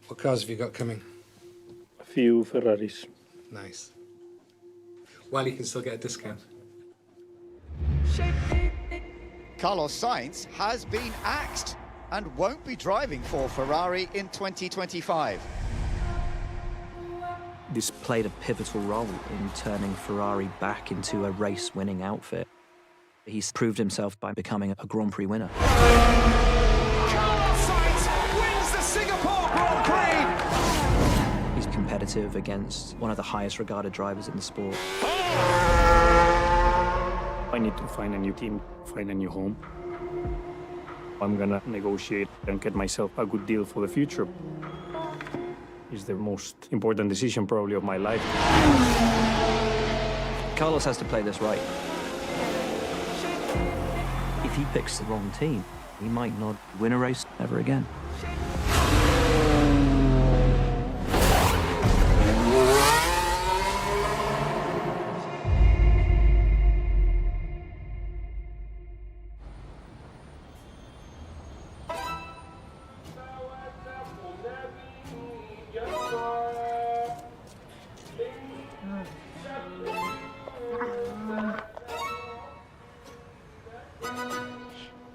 What cars have you got coming? A few Ferraris. Nice. Well, you can still get a discount. Carlos Sainz has been axed and won't be driving for Ferrari in 2025. This played a pivotal role in turning Ferrari back into a race-winning outfit. He's proved himself by becoming a Grand Prix winner. Carlos Sainz wins the Singapore Grand Prix! He's competitive against one of the highest regarded drivers in the sport. I need to find a new team, find a new home. I'm gonna negotiate and get myself a good deal for the future. It's the most important decision probably of my life. Carlos has to play this right. If he picks the wrong team, he might not win a race ever again.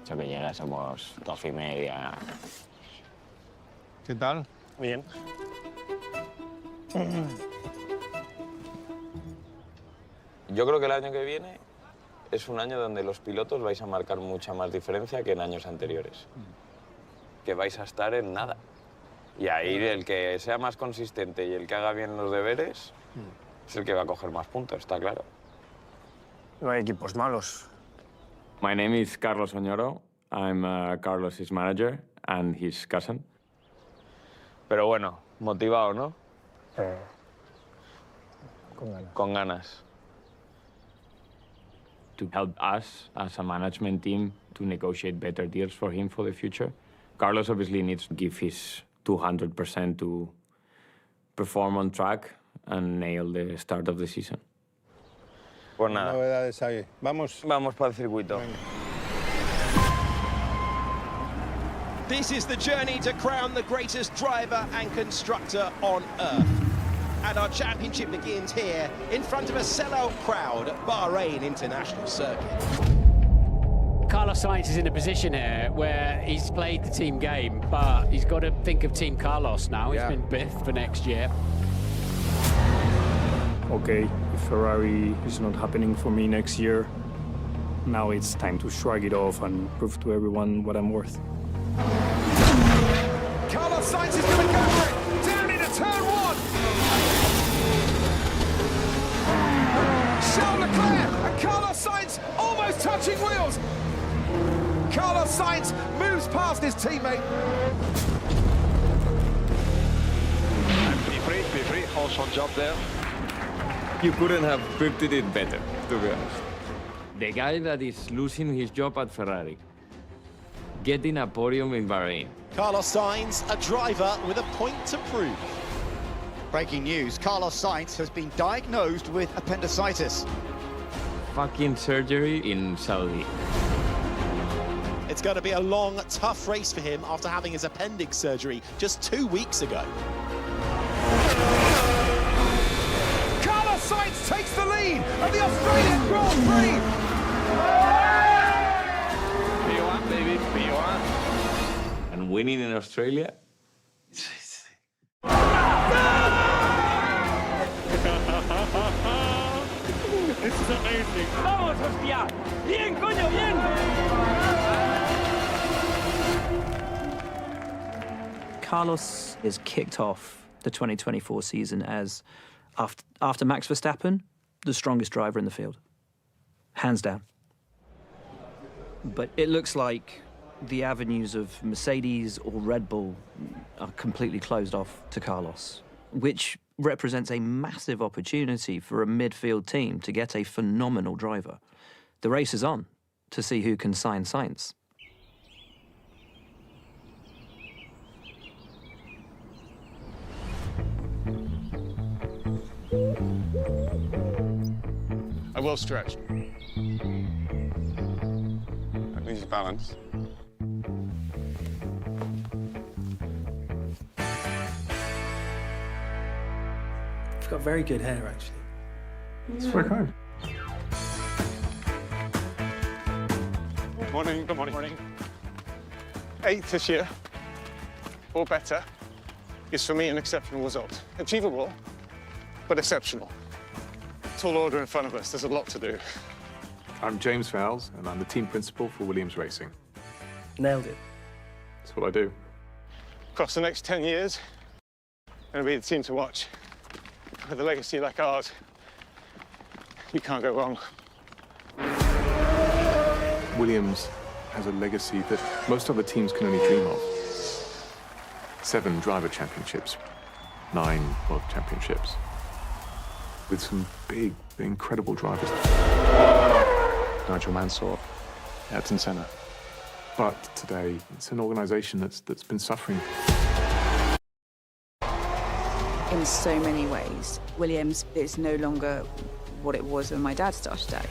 Eso que llega somos 12:30. ¿Qué tal? Bien. Yo creo que el año que viene es un año donde los pilotos vais a marcar mucha más diferencia que en años anteriores. Que vais a estar en nada. Y ahí el que sea más consistente y el que haga bien los deberes es el que va a coger más puntos, está claro. No hay equipos malos. My name is Carlos Oñoro. I'm Carlos's manager and his cousin. Pero bueno, motivado, ¿no? Con ganas. Con ganas. To help us as a management team to negotiate better deals for him for the future. Carlos obviously needs to give his 200% to perform on track and nail the start of the season. Pues nada. Novedades ahí. Vamos. Vamos para el circuito. This is the journey to crown the greatest driver and constructor on Earth. And our championship begins here in front of a sellout crowd at Bahrain International Circuit. Carlos Sainz is in a position here where he's played the team game, but he's got to think of Team Carlos now. He's been biffed for next year. Okay, if Ferrari is not happening for me next year, now it's time to shrug it off and prove to everyone what I'm worth. Carlos Sainz is going to go for it, down into turn one. Charles Leclerc and Carlos Sainz almost touching wheels. Carlos Sainz moves past his teammate. Be free, also on job there. You couldn't have scripted it better, to be honest. The guy that is losing his job at Ferrari, getting a podium in Bahrain. Carlos Sainz, a driver with a point to prove. Breaking news, Carlos Sainz has been diagnosed with appendicitis. Fucking surgery in Saudi. It's going to be a long, tough race for him after having his appendix surgery just 2 weeks ago. Carlos Sainz takes the lead of the Australian Grand Prix. P1, baby, P1. And winning in Australia? This is amazing. Vamos, hostia! Bien, coño, bien! Carlos is kicked off the 2024 season as, after Max Verstappen, the strongest driver in the field. Hands down. But it looks like the avenues of Mercedes or Red Bull are completely closed off to Carlos, which represents a massive opportunity for a midfield team to get a phenomenal driver. The race is on to see who can sign Sainz. I will stretch. That means balance. got very good hair, actually. It's very kind. Morning. Good morning. 8th this year, or better, is for me an exceptional result. Achievable, but exceptional. Tall order in front of us. There's a lot to do. I'm James Fowles, and I'm the team principal for Williams Racing. Nailed it. That's what I do. Across the next 10 years, going to be the team to watch. With a legacy like ours, you can't go wrong. Williams has a legacy that most other teams can only dream of. 7 driver championships, 9 world championships, with some big, incredible drivers. Nigel Mansell, Ayrton Senna. But today, it's an organisation that's been suffering. In so many ways, Williams is no longer what it was when my dad started out.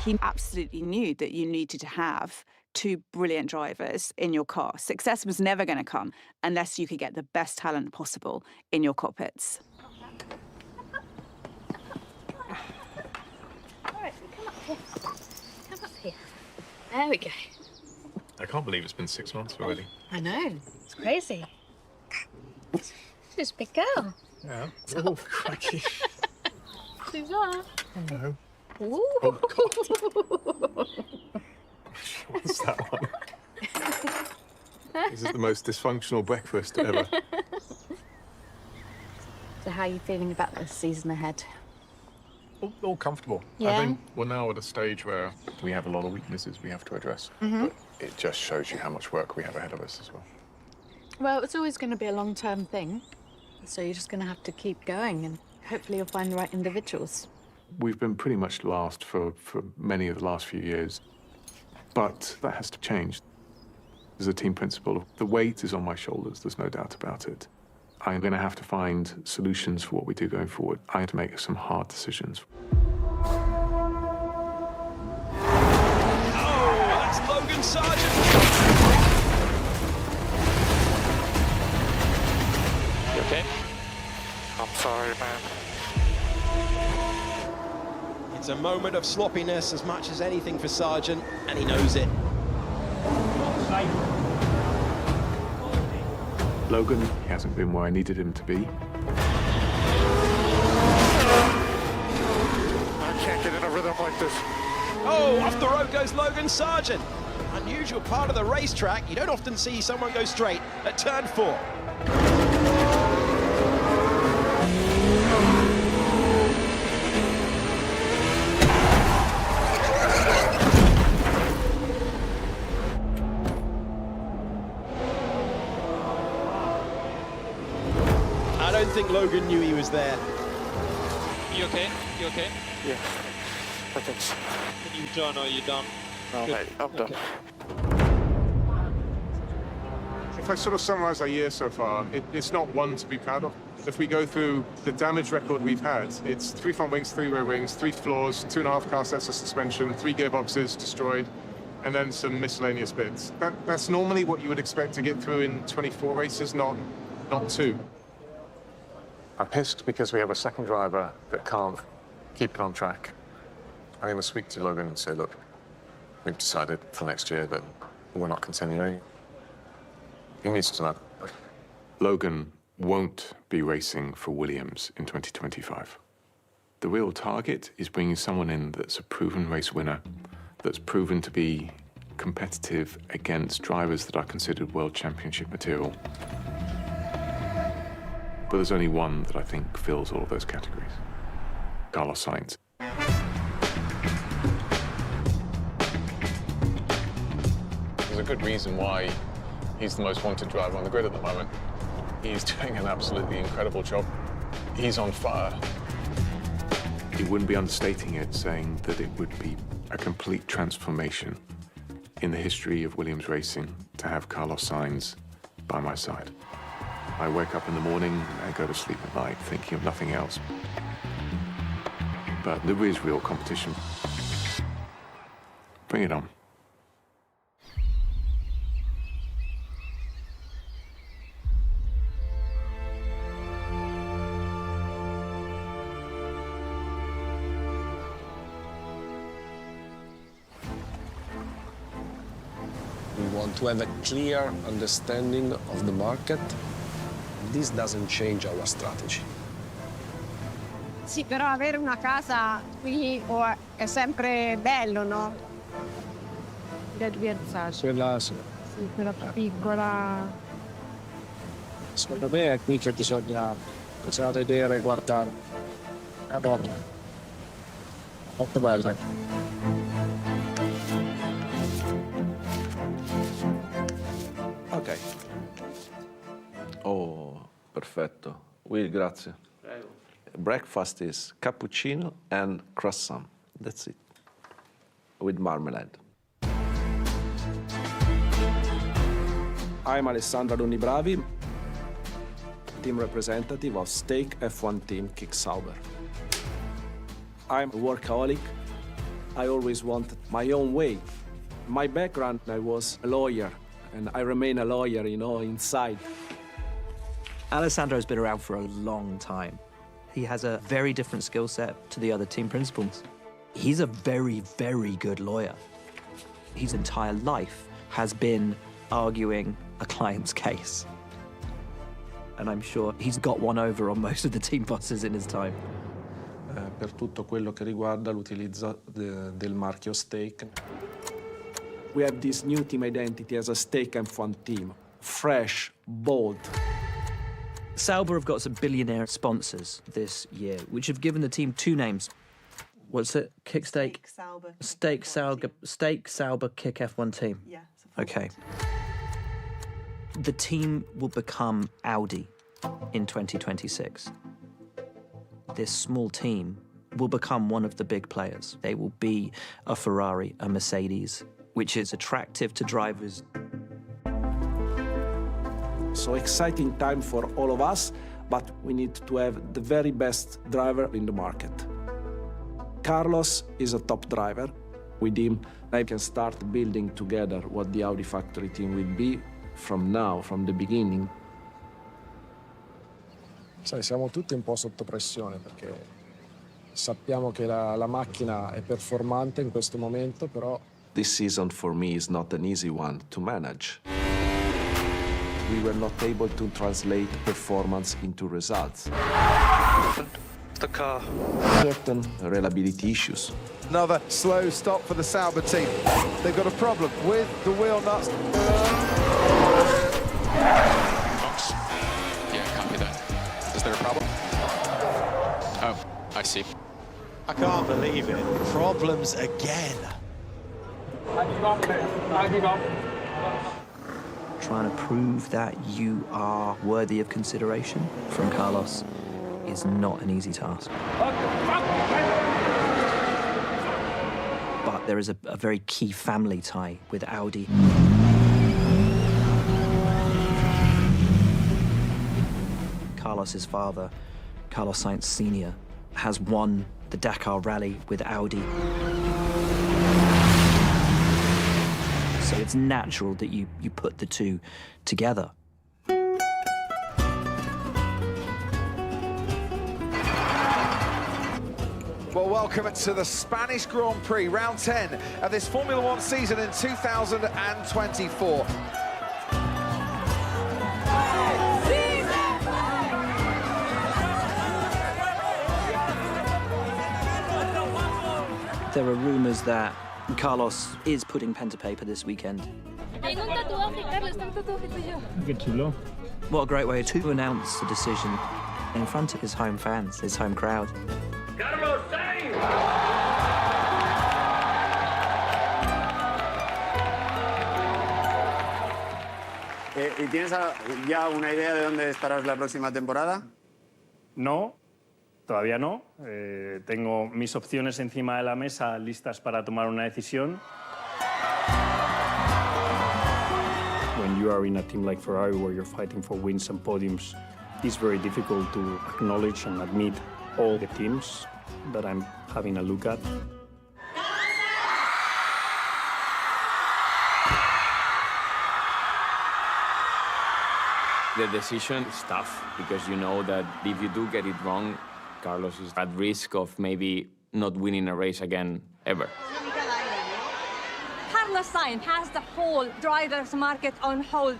He absolutely knew that you needed to have 2 brilliant drivers in your car. Success was never going to come unless you could get the best talent possible in your cockpits. All right, come up here. Come up here. There we go. I can't believe it's been 6 months already. I know. It's crazy. She's a big girl. Yeah. Oh, crikey. Suzanne. Hello. Ooh. Oh, God. What's that one? This is the most dysfunctional breakfast ever. So how are you feeling about the season ahead? All comfortable. Yeah? I think we're now at a stage where we have a lot of weaknesses we have to address. But it just shows you how much work we have ahead of us as well. Well, it's always going to be a long-term thing. So you're just going to have to keep going and hopefully you'll find the right individuals. We've been pretty much last for many of the last few years. But that has to change. As a team principal, the weight is on my shoulders, there's no doubt about it. I'm going to have to find solutions for what we do going forward. I have to make some hard decisions. Oh, that's Logan Sargent. You okay? I'm sorry, man. It's a moment of sloppiness as much as anything for Sargent, and he knows it. Logan, he hasn't been where I needed him to be. I can't get in a rhythm like this. Oh, off the road goes Logan Sargent. Unusual part of the racetrack. You don't often see someone go straight at turn 4. I don't think Logan knew he was there. You okay? You okay? Yeah, I think so. Are you done or are you done? No, Good. mate, I'm done. Okay. If I sort of summarize our year so far, it's not one to be proud of. If we go through the damage record we've had, it's 3 front wings, 3 rear wings, 3 floors, 2.5 car sets of suspension, 3 gearboxes destroyed, and then some miscellaneous bits. That's normally what you would expect to get through in 24 races, not 2. I'm pissed because we have a second driver that can't keep it on track. I'm going to speak to Logan and say, look, we've decided for next year that we're not continuing. He needs to know. Logan won't be racing for Williams in 2025. The real target is bringing someone in that's a proven race winner, that's proven to be competitive against drivers that are considered world championship material. But there's only one that I think fills all of those categories. Carlos Sainz. There's a good reason why he's the most wanted driver on the grid at the moment. He's doing an absolutely incredible job. He's on fire. It wouldn't be understating it saying that it would be a complete transformation in the history of Williams racing to have Carlos Sainz by my side. I wake up in the morning and I go to sleep at night thinking of nothing else. But there is real competition. Bring it on. want to have a clear understanding of the market. This doesn't change our strategy. Sì, però avere una casa qui è sempre bello, no? Quella sì. Sì, quella piccola. Secondo me è qui che bisogna vedere e guardare. Molto bello. Ok. Oh, perfetto. Will, grazie. Prego. Breakfast is cappuccino and croissant. That's it. With marmalade. I'm Alessandro Dunibravi, team representative of Stake F1 team Kick Sauber. I'm a workaholic. I always wanted my own way. My background, I was a lawyer, and I remain a lawyer, you know, inside. Alessandro's been around for a long time. He has a very different skill set to the other team principals. He's a very, very good lawyer. His entire life has been arguing a client's case. And I'm sure he's got one over on most of the team bosses in his time. Per tutto quello che riguarda l'utilizzo del marchio Stake. We have this new team identity as a Stake F1 team. Fresh, bold. Sauber have got some billionaire sponsors this year, which have given the team two names. What's it? Kick Stake? Stake Sauber Kick F1 team. Yeah. Okay. The team will become Audi in 2026. This small team will become one of the big players. They will be a Ferrari, a Mercedes, which is attractive to drivers. So exciting time for all of us, but we need to have the very best driver in the market. Carlos is a top driver. With him, I can start building together what the Audi factory team will be from now, from the beginning. Sai, siamo tutti un po' sotto pressione perché sappiamo che la macchina è performante in questo momento, però... This season for me is not an easy one to manage. We were not able to translate performance into results. The car. Certain reliability issues. Another slow stop for the Sauber team. They've got a problem with the wheel nuts. Box. Yeah, copy that. Is there a problem? Oh, I see. I can't believe it. Problems again. Trying to prove that you are worthy of consideration from Carlos is not an easy task. But there is a very key family tie with Audi. Carlos's father, Carlos Sainz Sr., has won the Dakar Rally with Audi. So it's natural that you put the two together. Well, welcome to the Spanish Grand Prix, round 10 of this Formula One season in 2024. There are rumors that Carlos is putting pen to paper this weekend. What a great way to announce a decision in front of his home fans, his home crowd. ¿Y tienes ya una idea de dónde estarás la próxima temporada? No, todavía no. Tengo mis opciones encima de la mesa listas para tomar una decisión. When you are in a team like Ferrari where you're fighting for wins and podiums, it's very difficult to acknowledge and admit all the teams that I'm having a look at. The decision is tough because you know that if you do get it wrong, Carlos is at risk of maybe not winning a race again ever. Carlos Sainz has the whole drivers' market on hold.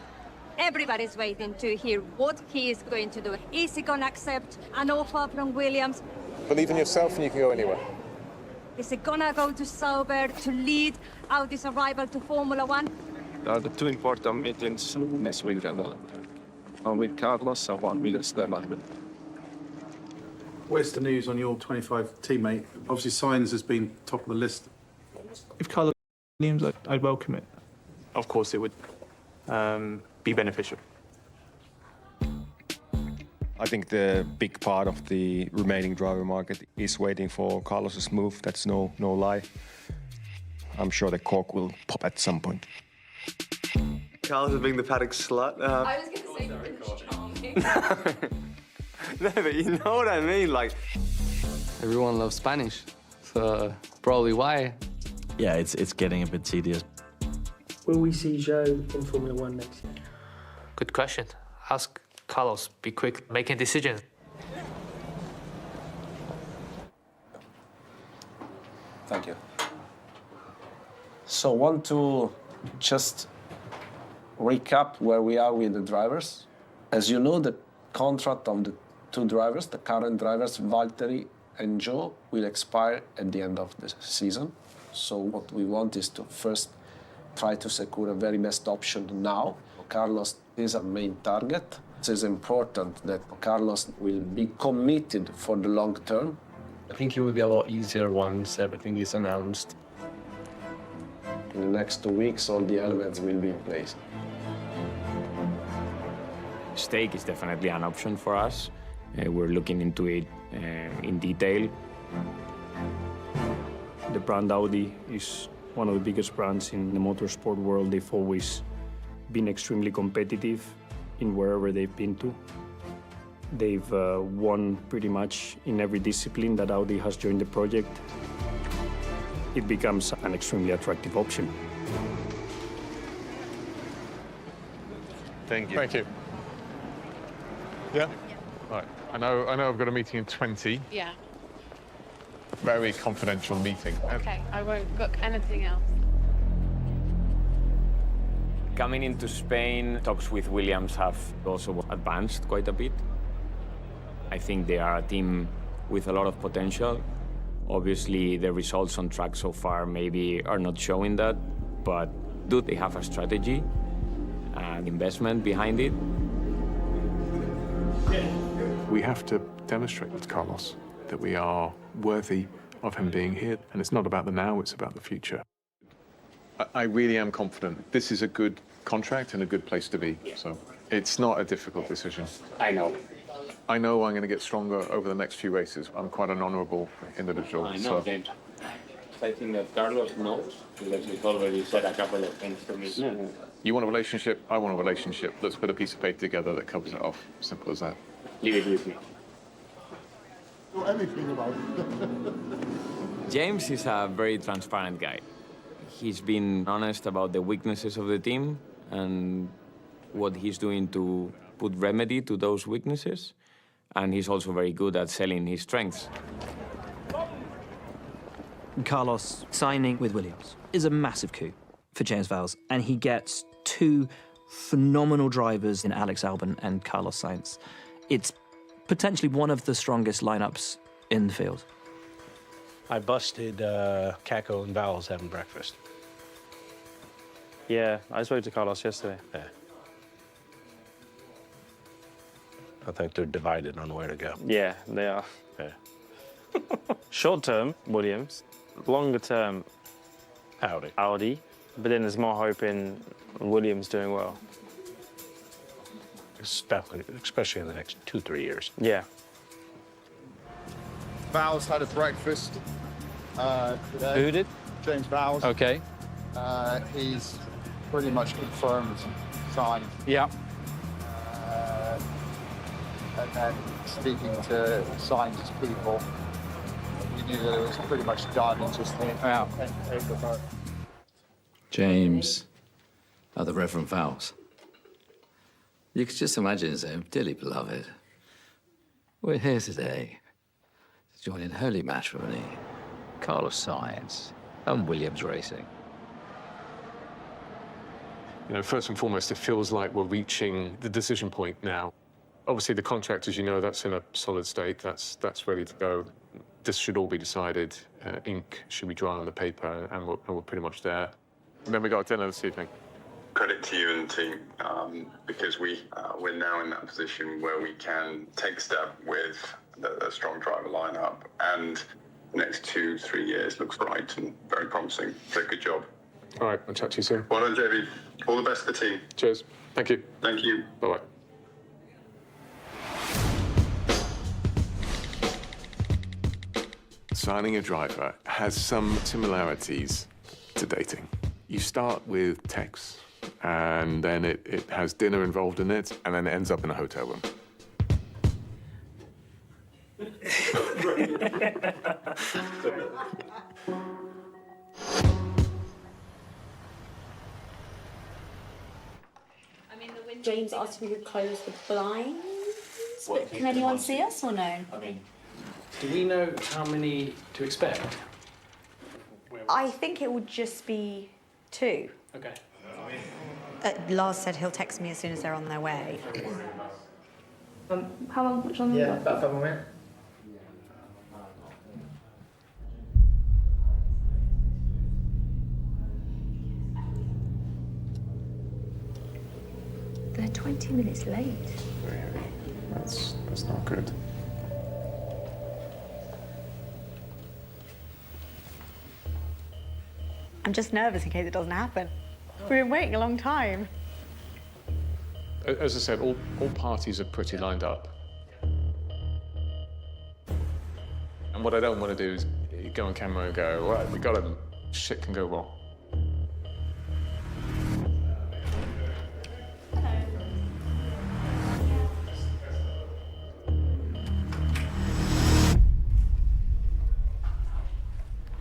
Everybody's waiting to hear what he is going to do. Is he going to accept an offer from Williams? Believe in yourself and you can go anywhere. Is he going to go to Sauber to lead Audi's arrival to Formula One? There are the two important meetings next weekend. One with Carlos and one with Esteban. Where's the news on your 25 teammate? Obviously, Sainz has been top of the list. If Carlos Williams, I'd welcome it. Of course, it would be beneficial. I think the big part of the remaining driver market is waiting for Carlos's move. That's no lie. I'm sure the cork will pop at some point. Carlos is being the paddock slut. I was going to say charming. No, but you know what I mean. Like, everyone loves Spanish, so probably why. Yeah, it's getting a bit tedious. Will we see Joe in Formula One next year? Good question. Ask Carlos. Be quick making decisions. Thank you. So, want to just recap where we are with the drivers. As you know, the contract of the two drivers, the current drivers, Valtteri and Joe, will expire at the end of the season. So what we want is to first try to secure a very best option now. Carlos is our main target. It is important that Carlos will be committed for the long term. I think it will be a lot easier once everything is announced. In the next 2 weeks, all the elements will be in place. Stake is definitely an option for us. We're looking into it in detail. The brand Audi is one of the biggest brands in the motorsport world. They've always been extremely competitive in wherever they've been to. They've won pretty much in every discipline that Audi has joined the project. It becomes an extremely attractive option. Thank you. Thank you. Yeah? Right. I know I've got a meeting in 20. Yeah. Very confidential meeting. Okay, I won't book anything else. Coming into Spain, talks with Williams have also advanced quite a bit. I think they are a team with a lot of potential. Obviously, the results on track so far maybe are not showing that, but do they have a strategy and investment behind it? We have to demonstrate to Carlos that we are worthy of him being here. And it's not about the now, it's about the future. I really am confident. This is a good contract and a good place to be. So it's not a difficult decision. I know I'm going to get stronger over the next few races. I'm quite an honourable individual. I know, James. I think that Carlos knows, because he's already said a couple of things to me. You want a relationship, I want a relationship. Let's put a piece of paper together that covers it off. Simple as that. Leave it with me. Know anything about it. James is a very transparent guy. He's been honest about the weaknesses of the team and what he's doing to put remedy to those weaknesses. And he's also very good at selling his strengths. Carlos signing with Williams is a massive coup for James Vowles, and he gets two phenomenal drivers in Alex Albon and Carlos Sainz. It's potentially one of the strongest lineups in the field. I busted Checo and Vowles having breakfast. Yeah, I spoke to Carlos yesterday. Yeah. I think they're divided on where to go. Yeah, they are. Yeah. Short term, Williams. Longer term, Audi. But then there's more hope in Williams doing well. Especially in the next 2-3 years. Yeah. Vowles had a breakfast today. Who did? James Vowles. Okay. He's pretty much confirmed signed. Yeah. And then speaking to Sainz's people, we knew that it was pretty much done and just over. James, the Reverend Vowles. You could just imagine him, dearly beloved. We're here today to join in holy matrimony, Carlos Sainz and Williams Racing. You know, first and foremost, it feels like we're reaching the decision point now. Obviously, the contract, as you know, that's in a solid state. That's ready to go. This should all be decided. Ink should be dry on the paper, and we're pretty much there. And then we got dinner this evening. Credit to you and the team, because we're now in that position where we can take a step with a strong driver lineup, and the next 2-3 years looks bright and very promising. So good job. All right, I'll chat to you soon. Well done, JB. All the best to the team. Cheers. Thank you. Thank you. Bye-bye. Signing a driver has some similarities to dating. You start with texts, and then it has dinner involved in it, and then it ends up in a hotel room. James asked if we could close the blinds, but can anyone see us or no? I mean, do we know how many to expect? I think it would just be 2. Okay. Lars said he'll text me as soon as they're on their way. How long? Much longer? Yeah, about 5 more minutes. They're 20 minutes late. Really? That's not good. I'm just nervous in case it doesn't happen. We've been waiting a long time. As I said, all parties are pretty lined up. And what I don't want to do is go on camera and go, right, we got him. Shit can go wrong.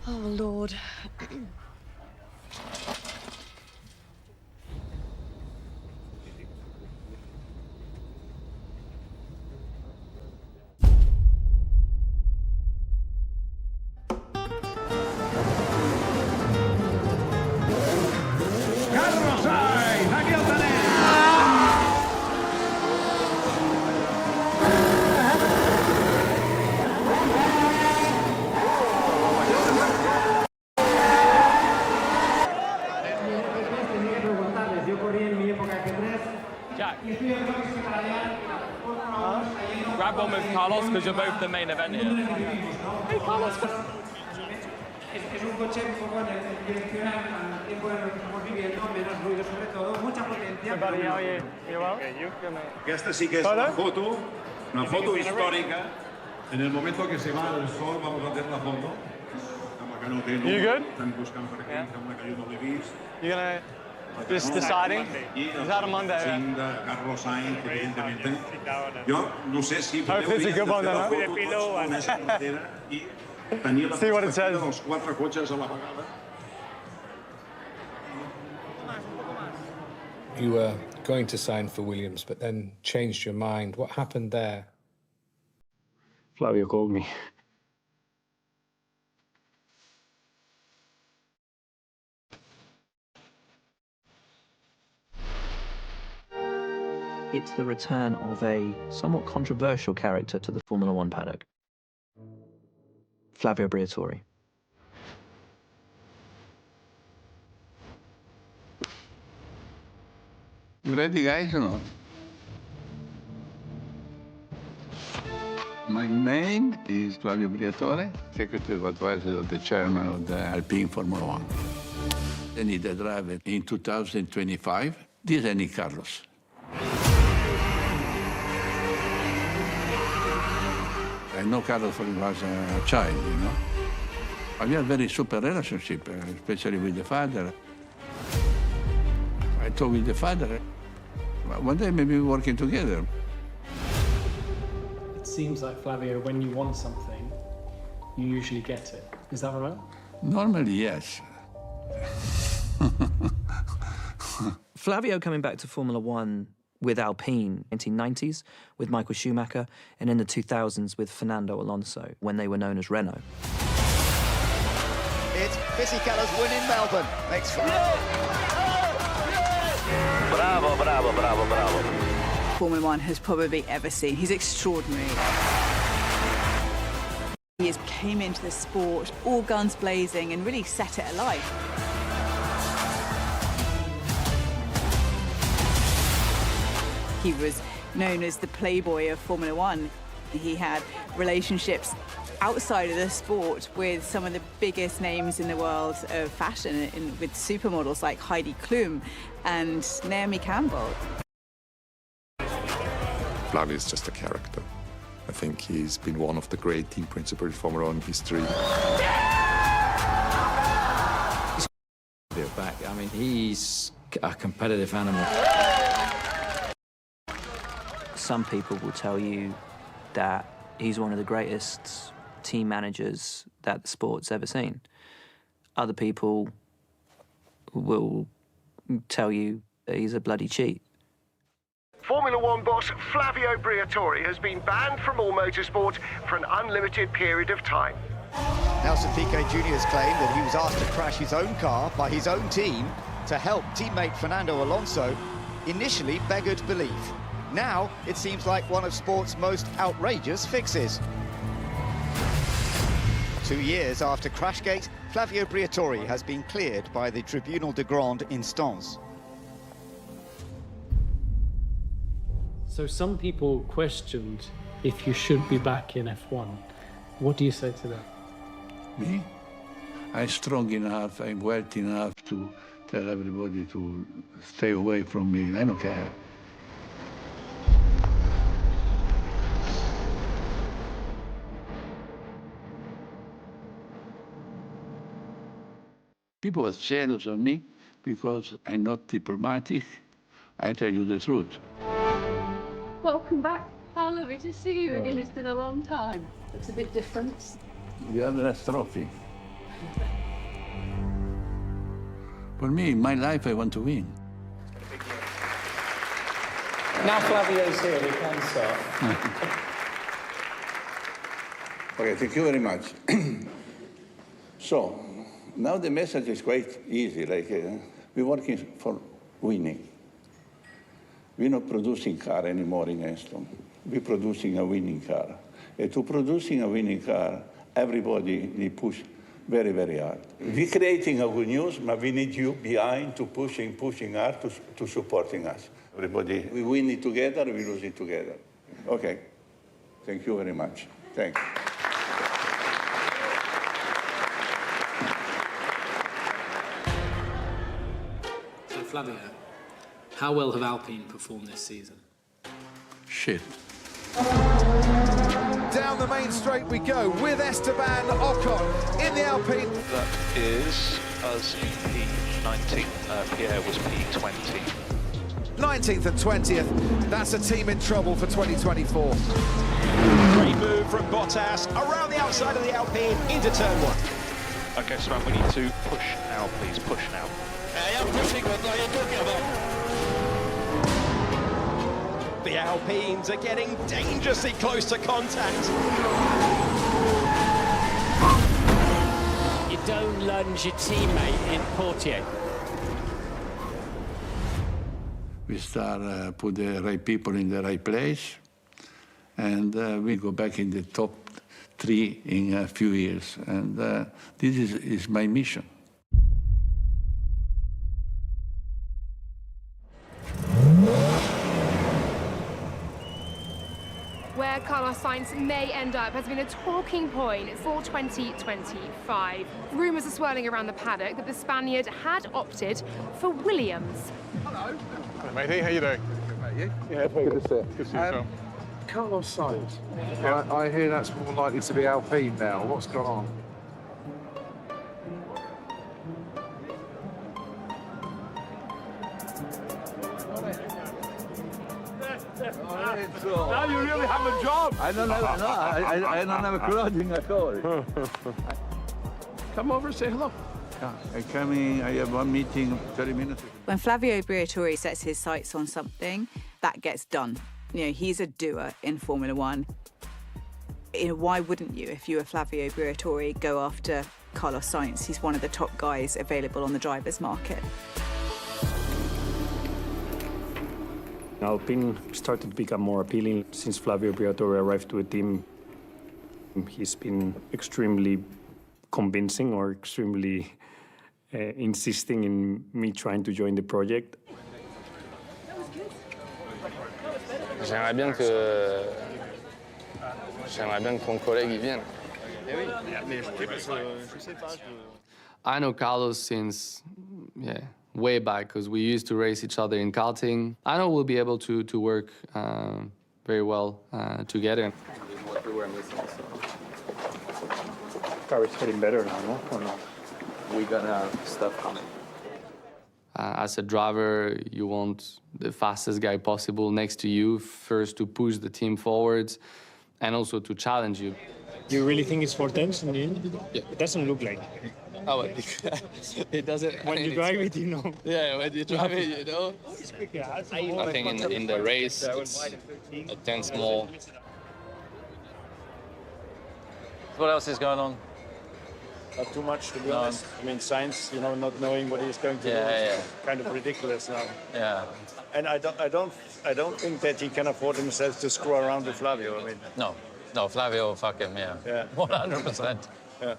Oh, Lord. Grab one with Carlos because you're both the main event here. Hey, Carlos. Es un coche un poco direccional al tiempo de lo que estamos viviendo, menos ruido sobre todo, mucha potencia. Everybody, how are you? You well? Aquesta sí que és una foto històrica. En el momento que se va el sol, vamos a hacer la foto. You good? Estan buscant per aquí, sembla que jo no l'he vist. You gonna just deciding? Is that a Monday? Cinc de Carlos Sainz, evidentemente. Jo no sé si Hope it's a good one, then, huh? See what it says. dels 4 cotxes a la vegada. You were going to sign for Williams, but then changed your mind. What happened there? Flavio called me. It's the return of a somewhat controversial character to the Formula One paddock. Flavio Briatore. You ready, guys, or not? My name is Flavio Briatore, Secretary Advisor of the Chairman of the Alpine Formula One. I need a driver in 2025. This I need Carlos. I know Carlos when he was a child, you know. We have a very super relationship, especially with the father. I talked with the father. One day maybe we're working together. It seems like, Flavio, when you want something, you usually get it. Is that right? Normally, yes. Flavio coming back to Formula One with Alpine, 1990s, with Michael Schumacher, and in the 2000s with Fernando Alonso, when they were known as Renault. It's Fisichella's win in Melbourne. Makes Bravo, bravo, bravo, bravo. Formula One has probably ever seen. He's extraordinary. He came into the sport, all guns blazing, and really set it alight. He was known as the playboy of Formula One. He had relationships outside of the sport with some of the biggest names in the world of fashion, with supermodels like Heidi Klum and Naomi Campbell. Flavio is just a character. I think he's been one of the great team principals in Formula One history. Back. I mean, he's a competitive animal. Some people will tell you that he's one of the greatest team managers that the sport's ever seen. Other people will tell you that he's a bloody cheat. Formula One boss Flavio Briatore has been banned from all motorsport for an unlimited period of time. Nelson Piquet Jr. has claimed that he was asked to crash his own car by his own team to help teammate Fernando Alonso, initially beggared belief. Now, it seems like one of sport's most outrageous fixes. 2 years after Crashgate, Flavio Briatore has been cleared by the Tribunal de Grande Instance. So some people questioned if you should be back in F1. What do you say to that? Me? I'm strong enough, I'm wealthy enough to tell everybody to stay away from me. I don't care. People are jealous of me because I'm not diplomatic. I tell you the truth. Welcome back. How lovely to see you again. It's been a long time. Looks a bit different. You have less trophy. For me, in my life, I want to win. Now Flavio's here, we can start. Okay, thank you very much. So, now the message is quite easy. Like, we're working for winning. We're not producing car anymore in Aston. We're producing a winning car. And to producing a winning car, everybody needs push very, very hard. We're creating a good news, but we need you behind to pushing hard to supporting us. Everybody, we win it together, we lose it together. Okay. Thank you very much. Thanks. So Flavio, how well have Alpine performed this season? Shit. Down the main straight we go with Esteban Ocon in the Alpine. That is us in P19. Pierre was P20. 19th and 20th. That's a team in trouble for 2024. Great move from Bottas around the outside of the Alpine into turn one. Okay, so we need to push now, please. Push now. I am pushing, what are you talking about? The Alpines are getting dangerously close to contact. You don't lunge your teammate in Portier. We start put the right people in the right place, and we go back in the top 3 in a few years. And this is my mission. Where Carlos Sainz may end up has been a talking point for 2025. Rumours are swirling around the paddock that the Spaniard had opted for Williams. Hello. Hi, matey. How you doing? Good, mate. You? Yeah, very good to see you. Good to see you, Tom. Carlos Sainz. I hear that's more likely to be Alpine now. What's gone on? Now you really have a job. I don't have, no, I don't have a clothing at all. Come over and say hello. Yeah, I come in, I have one meeting 30 minutes. When Flavio Briatore sets his sights on something, that gets done. You know, he's a doer in Formula One. You know, why wouldn't you, if you were Flavio Briatore, go after Carlos Sainz? He's one of the top guys available on the drivers' market. Alpine started to become more appealing since Flavio Briatore arrived to the team. He's been extremely convincing or extremely insisting in me trying to join the project. J'aimerais bien que ton collègue y vienne. I know Carlos since way back because we used to race each other in karting. I know we'll be able to work very well together. What we were missing, Car is getting better now, no? Or not? We're gonna have stuff coming. As a driver, you want the fastest guy possible next to you, first to push the team forwards and also to challenge you. Do you really think it's 4 tenths in the end? Yeah. It doesn't look like it. Oh, it doesn't. When you drive it, you know. Yeah, when you drive it, you know. I think in the race, it's a tenth more. What else is going on? Not too much, to be honest. I mean, science, not knowing what he's going to do is kind of ridiculous now. Yeah. And I don't think that he can afford himself to screw around with Flavio. I mean. No, Flavio, fuck him, yeah. 100%. Yeah.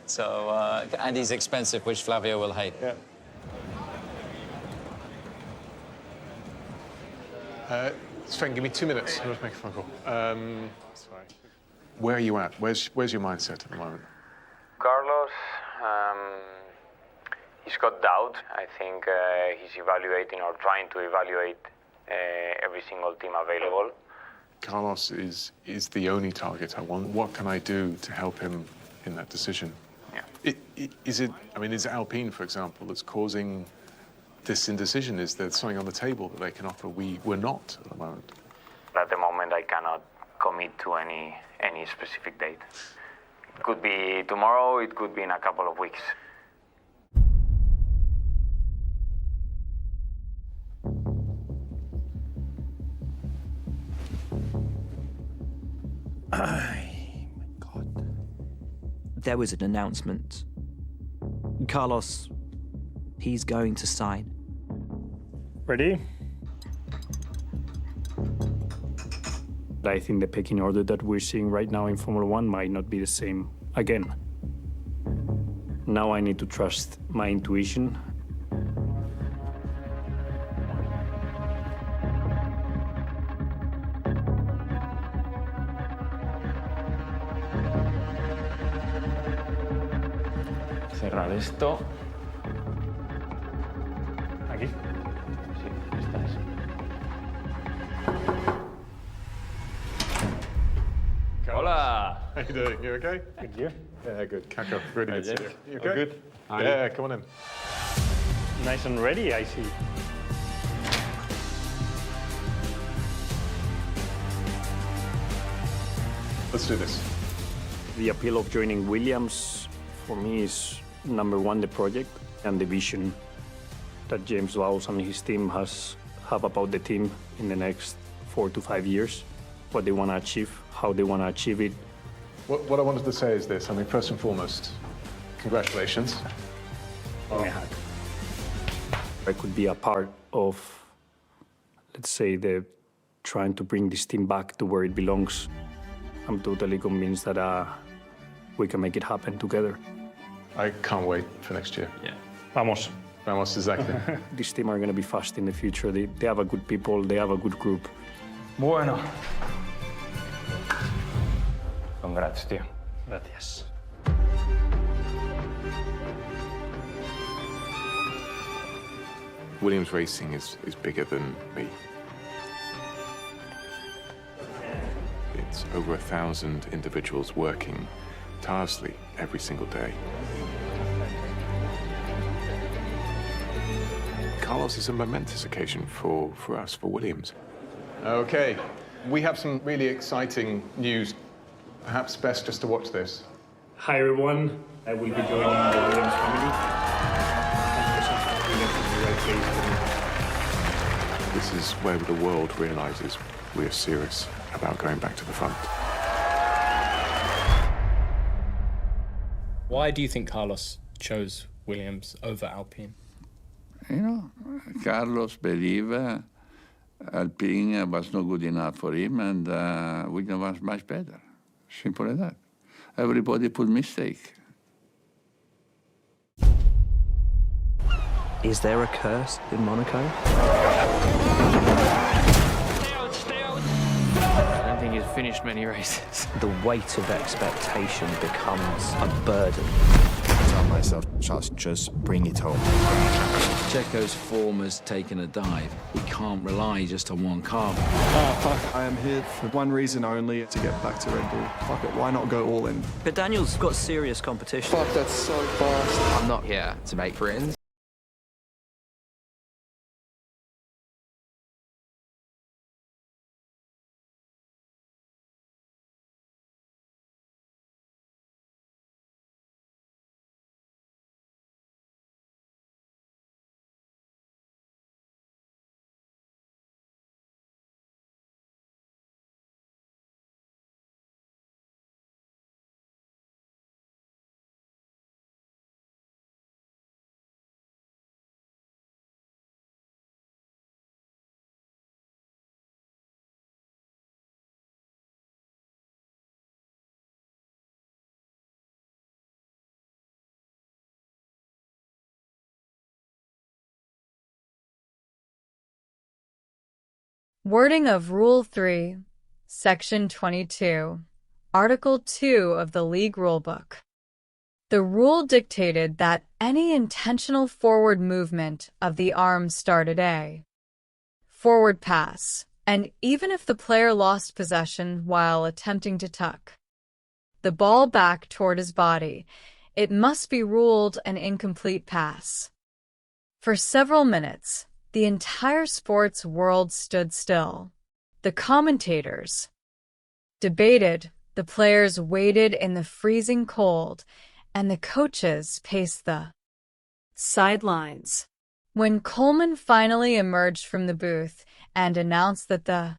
So, and he's expensive, which Flavio will hate. Yeah. Sven, give me 2 minutes. I'll just make a phone call. Sorry. Where are you at? Where's your mindset at the moment? Carlos, he's got doubt. I think he's evaluating or trying to evaluate every single team available. Carlos is the only target I want. What can I do to help him in that decision? Yeah. Is it Alpine, for example, that's causing this indecision? Is there something on the table that they can offer we're not at the moment? At the moment, I cannot commit to any specific date. It could be tomorrow, it could be in a couple of weeks. There was an announcement. Carlos, he's going to sign. Ready? I think the pecking order that we're seeing right now in Formula One might not be the same again. Now I need to trust my intuition. Cerrar esto. ¿Aquí? Sí, esta es. Hola! How you doing? You okay? Good year. Yeah, good. Kako, really good to see you. You okay? All good. Yeah, come on in. Nice and ready, I see. Let's do this. The appeal of joining Williams, for me, is #1, the project and the vision that James Vowles and his team have about the team in the next 4 to 5 years, what they want to achieve, how they want to achieve it. What I wanted to say is this. I mean, first and foremost, congratulations. I could be a part of, let's say, the trying to bring this team back to where it belongs. I'm totally convinced that we can make it happen together. I can't wait for next year. Yeah. Vamos. Vamos, exactly. This team are going to be fast in the future. They have a good people, they have a good group. Bueno. Congrats, tío. Gracias. Williams Racing is bigger than me. It's over 1,000 individuals working tirelessly every single day. Carlos is a momentous occasion for us, for Williams. Okay, we have some really exciting news. Perhaps best just to watch this. Hi everyone, I will be joining the Williams family. This is where the world realizes we are serious about going back to the front. Why do you think Carlos chose Williams over Alpine? Carlos believed Alpine was not good enough for him, and Williams was much better. Simple as that. Everybody put mistake. Is there a curse in Monaco? I don't think he's finished many races. The weight of expectation becomes a burden. I tell myself, just bring it home. Checo's form has taken a dive. We can't rely just on one car. Fuck, I am here for one reason only, to get back to Red Bull. Fuck it, why not go all in? But Daniel's got serious competition. Fuck, that's so fast. I'm not here to make friends. Wording of Rule 3, Section 22, Article 2 of the League Rulebook. The rule dictated that any intentional forward movement of the arm started a forward pass, and even if the player lost possession while attempting to tuck the ball back toward his body, it must be ruled an incomplete pass. For several minutes, the entire sports world stood still. The commentators debated, the players waited in the freezing cold, and the coaches paced the sidelines. When Coleman finally emerged from the booth and announced that the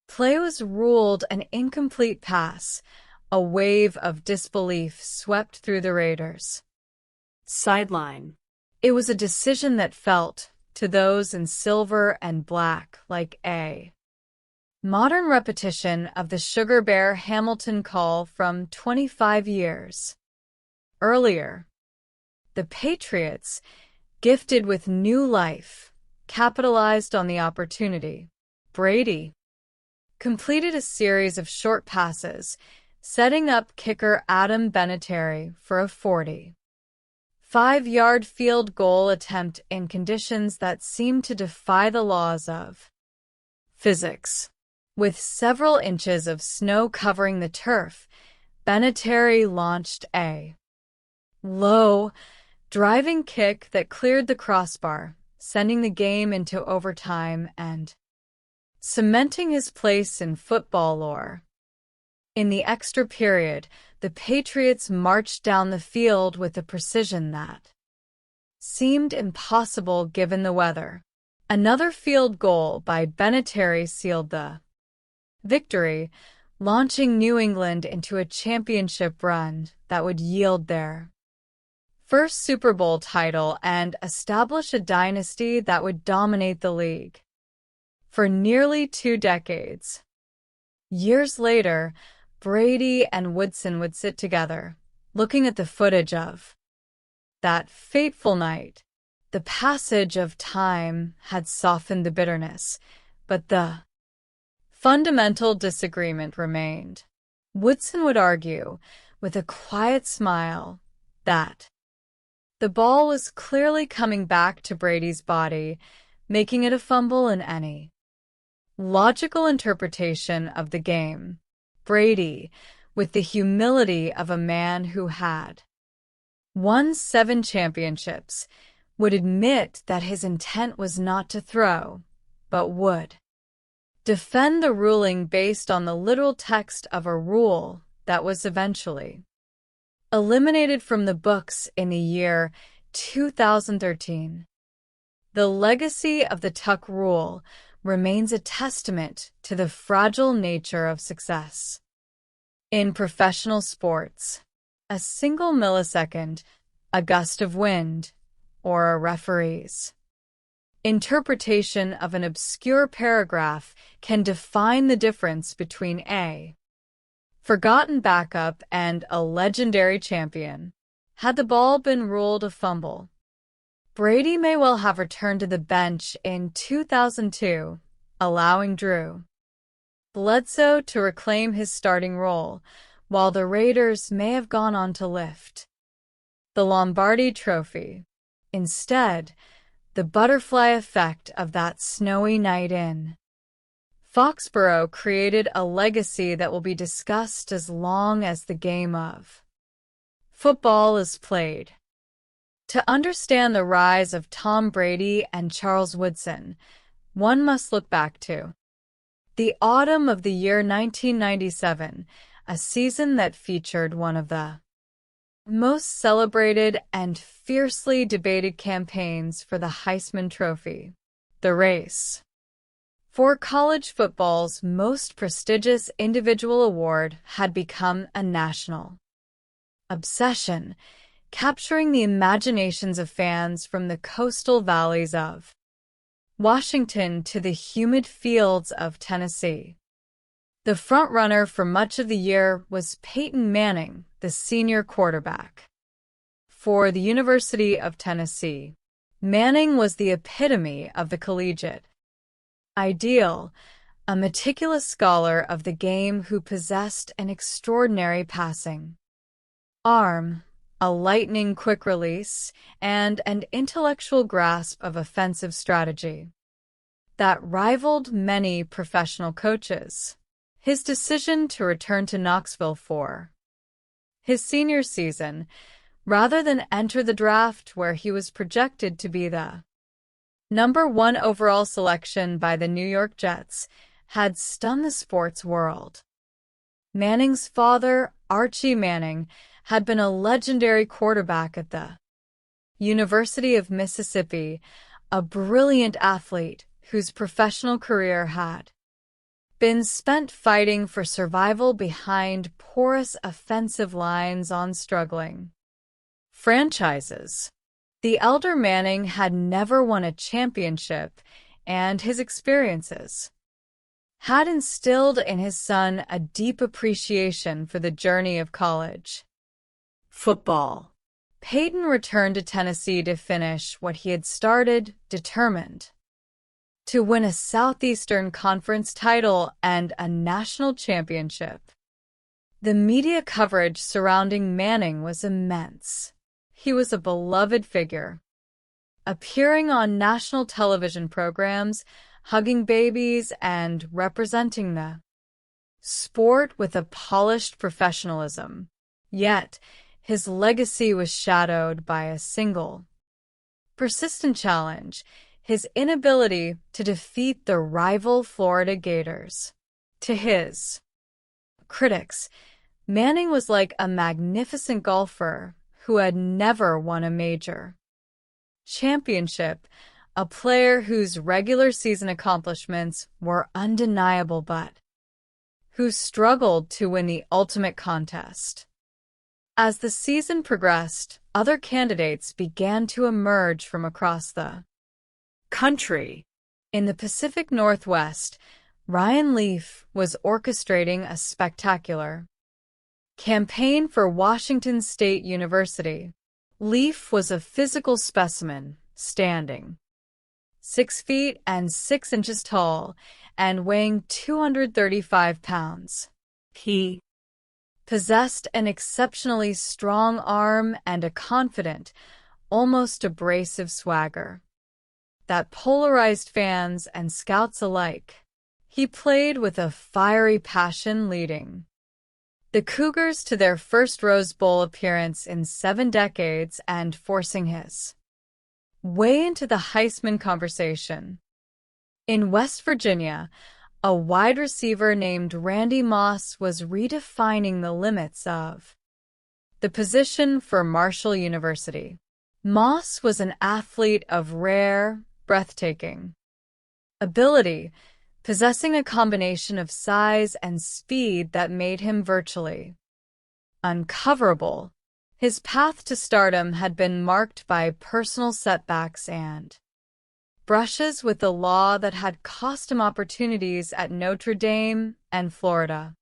play was ruled an incomplete pass, a wave of disbelief swept through the Raiders' sideline. It was a decision that felt, to those in silver and black, like a modern repetition of the Sugar Bear Hamilton call from 25 years earlier. The Patriots, gifted with new life, capitalized on the opportunity. Brady completed a series of short passes, setting up kicker Adam Vinatieri for a 45-yard field goal attempt in conditions that seemed to defy the laws of physics. With several inches of snow covering the turf, Vinatieri launched a low, driving kick that cleared the crossbar, sending the game into overtime and cementing his place in football lore. In the extra period, the Patriots marched down the field with a precision that seemed impossible given the weather. Another field goal by Vinatieri sealed the victory, launching New England into a championship run that would yield their first Super Bowl title and establish a dynasty that would dominate the league for nearly 2 decades. Years later, Brady and Woodson would sit together, looking at the footage of that fateful night. The passage of time had softened the bitterness, but the fundamental disagreement remained. Woodson would argue, with a quiet smile, that the ball was clearly coming back to Brady's body, making it a fumble in any logical interpretation of the game. Brady, with the humility of a man who had won 7 championships, would admit that his intent was not to throw, but would defend the ruling based on the literal text of a rule that was eventually eliminated from the books in the year 2013. The legacy of the tuck rule remains a testament to the fragile nature of success. In professional sports, a single millisecond, a gust of wind, or a referee's interpretation of an obscure paragraph can define the difference between a forgotten backup and a legendary champion. Had the ball been ruled a fumble, Brady may well have returned to the bench in 2002, allowing Drew Bledsoe to reclaim his starting role, while the Raiders may have gone on to lift the Lombardi Trophy. Instead, the butterfly effect of that snowy night in Foxborough created a legacy that will be discussed as long as the game of football is played. To understand the rise of Tom Brady and Charles Woodson, one must look back to the autumn of the year 1997, a season that featured one of the most celebrated and fiercely debated campaigns for the Heisman Trophy, the race for college football's most prestigious individual award had become a national obsession, capturing the imaginations of fans from the coastal valleys of Washington to the humid fields of Tennessee. The frontrunner for much of the year was Peyton Manning, the senior quarterback for the University of Tennessee. Manning was the epitome of the collegiate ideal, a meticulous scholar of the game who possessed an extraordinary passing arm, a lightning-quick release, and an intellectual grasp of offensive strategy that rivaled many professional coaches. His decision to return to Knoxville for his senior season, rather than enter the draft where he was projected to be the #1 overall selection by the New York Jets, had stunned the sports world. Manning's father, Archie Manning, had been a legendary quarterback at the University of Mississippi, a brilliant athlete whose professional career had been spent fighting for survival behind porous offensive lines on struggling franchises. The elder Manning had never won a championship, and his experiences had instilled in his son a deep appreciation for the journey of college football. Peyton returned to Tennessee to finish what he had started, determined to win a Southeastern Conference title and a national championship. The media coverage surrounding Manning was immense. He was a beloved figure, appearing on national television programs, hugging babies, and representing the sport with a polished professionalism. Yet, his legacy was shadowed by a single persistent challenge: his inability to defeat the rival Florida Gators. To his critics, Manning was like a magnificent golfer who had never won a major championship, a player whose regular season accomplishments were undeniable but who struggled to win the ultimate contest. As the season progressed, other candidates began to emerge from across the country. In the Pacific Northwest, Ryan Leaf was orchestrating a spectacular campaign for Washington State University. Leaf was a physical specimen, standing 6 feet and 6 inches tall and weighing 235 pounds. He possessed an exceptionally strong arm and a confident, almost abrasive swagger that polarized fans and scouts alike. He played with a fiery passion, leading the Cougars to their first Rose Bowl appearance in 7 decades and forcing his way into the Heisman conversation. In West Virginia, a wide receiver named Randy Moss was redefining the limits of the position for Marshall University. Moss was an athlete of rare, breathtaking ability, possessing a combination of size and speed that made him virtually uncoverable. His path to stardom had been marked by personal setbacks and brushes with the law that had cost him opportunities at Notre Dame and Florida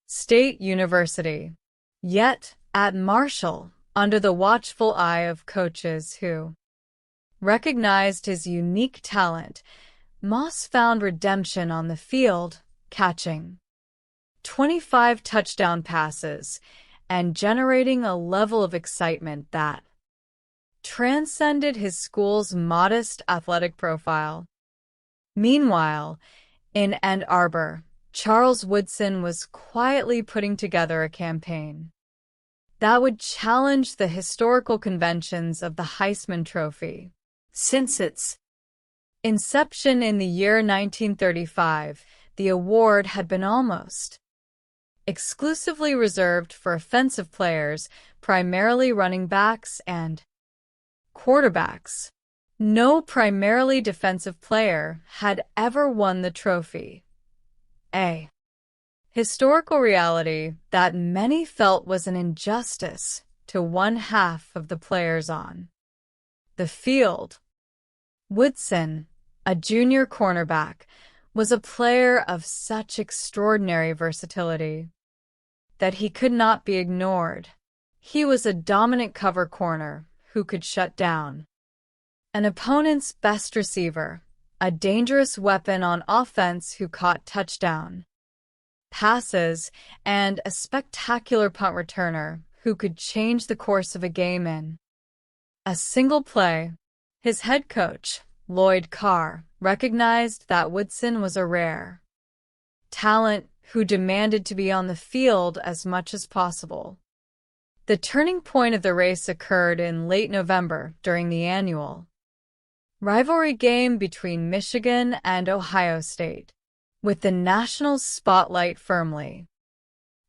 State University. Yet, at Marshall, under the watchful eye of coaches who recognized his unique talent, Moss found redemption on the field, catching 25 touchdown passes and generating a level of excitement that transcended his school's modest athletic profile. Meanwhile, in Ann Arbor, Charles Woodson was quietly putting together a campaign that would challenge the historical conventions of the Heisman Trophy. Since its inception in the year 1935, the award had been almost exclusively reserved for offensive players, primarily running backs and quarterbacks. No primarily defensive player had ever won the trophy. A historical reality that many felt was an injustice to one half of the players on the field. Woodson, a junior cornerback, was a player of such extraordinary versatility that he could not be ignored. He was a dominant cover corner who could shut down an opponent's best receiver, a dangerous weapon on offense who caught touchdown passes, and a spectacular punt returner who could change the course of a game in a single play. His head coach, Lloyd Carr, recognized that Woodson was a rare talent who demanded to be on the field as much as possible. The turning point of the race occurred in late November during the annual rivalry game between Michigan and Ohio State. With the national spotlight firmly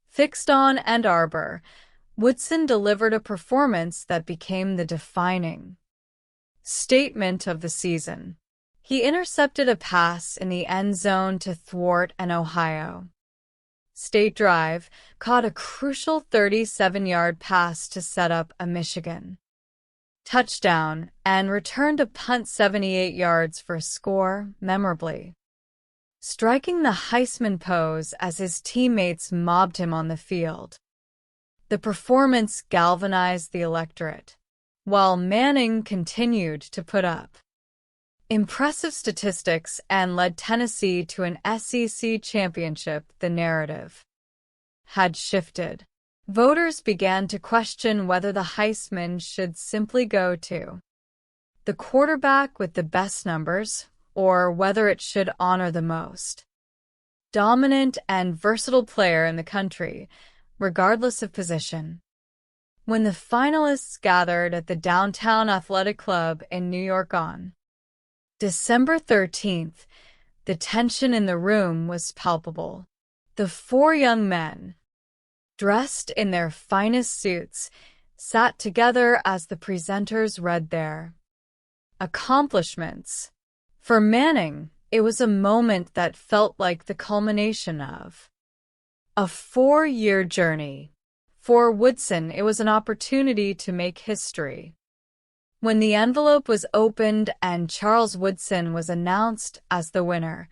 fixed on Ann Arbor, Woodson delivered a performance that became the defining statement of the season. He intercepted a pass in the end zone to thwart an Ohio State drive, caught a crucial 37-yard pass to set up a Michigan touchdown, and returned a punt 78 yards for a score, memorably striking the Heisman pose as his teammates mobbed him on the field. The performance galvanized the electorate, while Manning continued to put up impressive statistics and led Tennessee to an SEC championship. The narrative had shifted. Voters began to question whether the Heisman should simply go to the quarterback with the best numbers, or whether it should honor the most dominant and versatile player in the country, regardless of position. When the finalists gathered at the Downtown Athletic Club in New York on December 13th, the tension in the room was palpable. The four young men, dressed in their finest suits, sat together as the presenters read their accomplishments. For Manning, it was a moment that felt like the culmination of a 4-year journey. For Woodson, it was an opportunity to make history. When the envelope was opened and Charles Woodson was announced as the winner,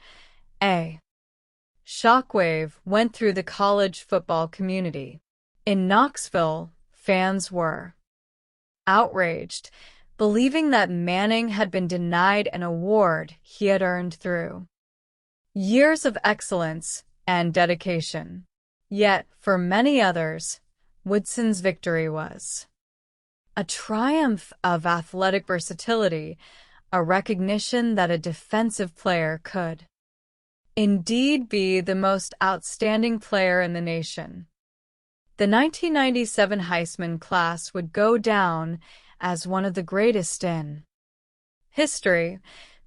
a shockwave went through the college football community. In Knoxville, fans were outraged, believing that Manning had been denied an award he had earned through years of excellence and dedication. Yet, for many others, Woodson's victory was a triumph of athletic versatility, a recognition that a defensive player could indeed be the most outstanding player in the nation. The 1997 Heisman class would go down as one of the greatest in history,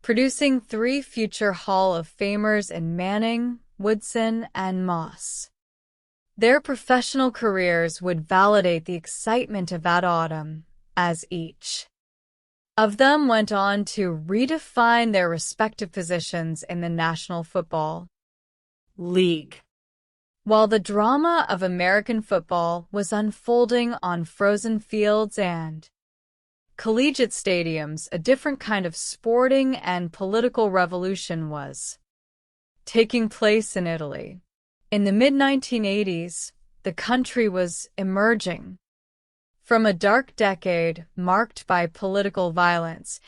producing 3 future Hall of Famers in Manning, Woodson, and Moss. Their professional careers would validate the excitement of that autumn, as each of them went on to redefine their respective positions in the National Football League. While the drama of American football was unfolding on frozen fields and collegiate stadiums, a different kind of sporting and political revolution was taking place in Italy. In the mid-1980s, the country was emerging from a dark decade marked by political violence,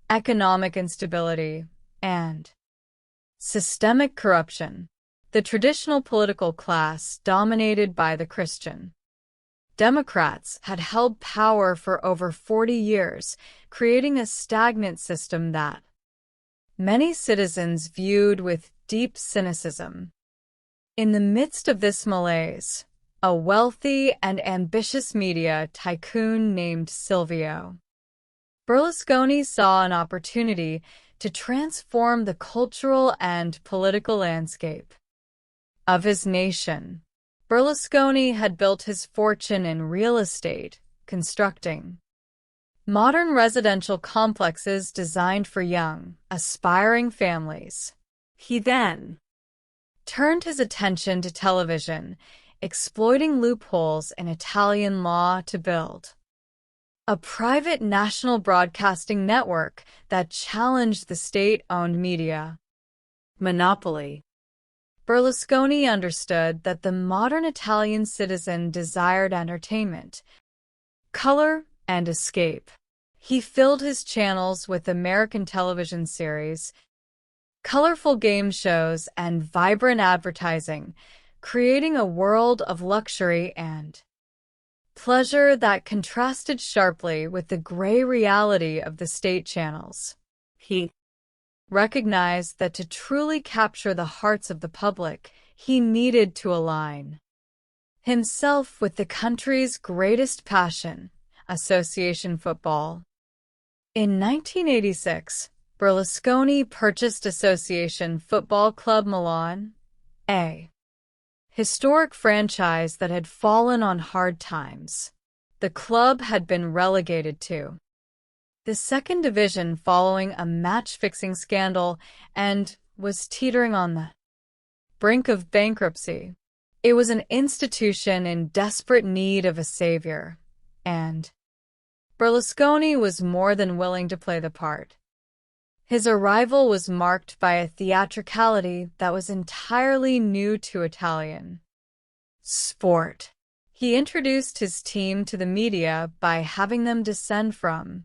economic instability, and systemic corruption. The traditional political class, dominated by the Christian Democrats, had held power for over 40 years, creating a stagnant system that many citizens viewed with deep cynicism. In the midst of this malaise, a wealthy and ambitious media tycoon named Silvio Berlusconi saw an opportunity to transform the cultural and political landscape of his nation. Berlusconi had built his fortune in real estate, constructing modern residential complexes designed for young, aspiring families. He then turned his attention to television, exploiting loopholes in Italian law to build a private national broadcasting network that challenged the state-owned media monopoly. Berlusconi understood that the modern Italian citizen desired entertainment, color, and escape. He filled his channels with American television series, colorful game shows, and vibrant advertising, creating a world of luxury and pleasure that contrasted sharply with the gray reality of the state channels. He recognized that to truly capture the hearts of the public, he needed to align himself with the country's greatest passion, association football. In 1986, Berlusconi purchased Association Football Club Milan, a historic franchise that had fallen on hard times. The club had been relegated to the second division following a match-fixing scandal and was teetering on the brink of bankruptcy. It was an institution in desperate need of a savior, and Berlusconi was more than willing to play the part. His arrival was marked by a theatricality that was entirely new to Italian sport. He introduced his team to the media by having them descend from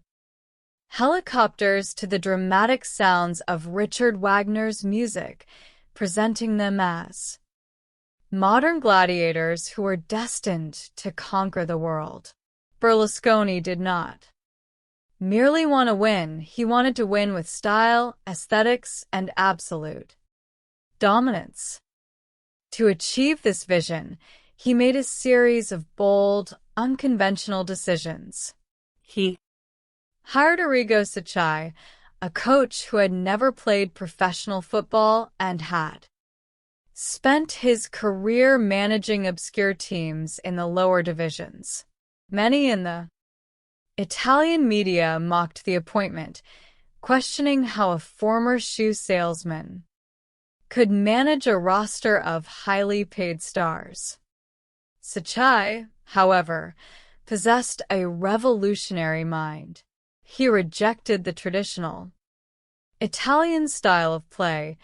helicopters to the dramatic sounds of Richard Wagner's music, presenting them as modern gladiators who were destined to conquer the world. Berlusconi did not merely want to win, he wanted to win with style, aesthetics, and absolute dominance. To achieve this vision, he made a series of bold, unconventional decisions. He hired Arrigo Sacchi, a coach who had never played professional football and had spent his career managing obscure teams in the lower divisions. Many in the Italian media mocked the appointment, questioning how a former shoe salesman could manage a roster of highly paid stars. Sacchi, however, possessed a revolutionary mind. He rejected the traditional Italian style of play,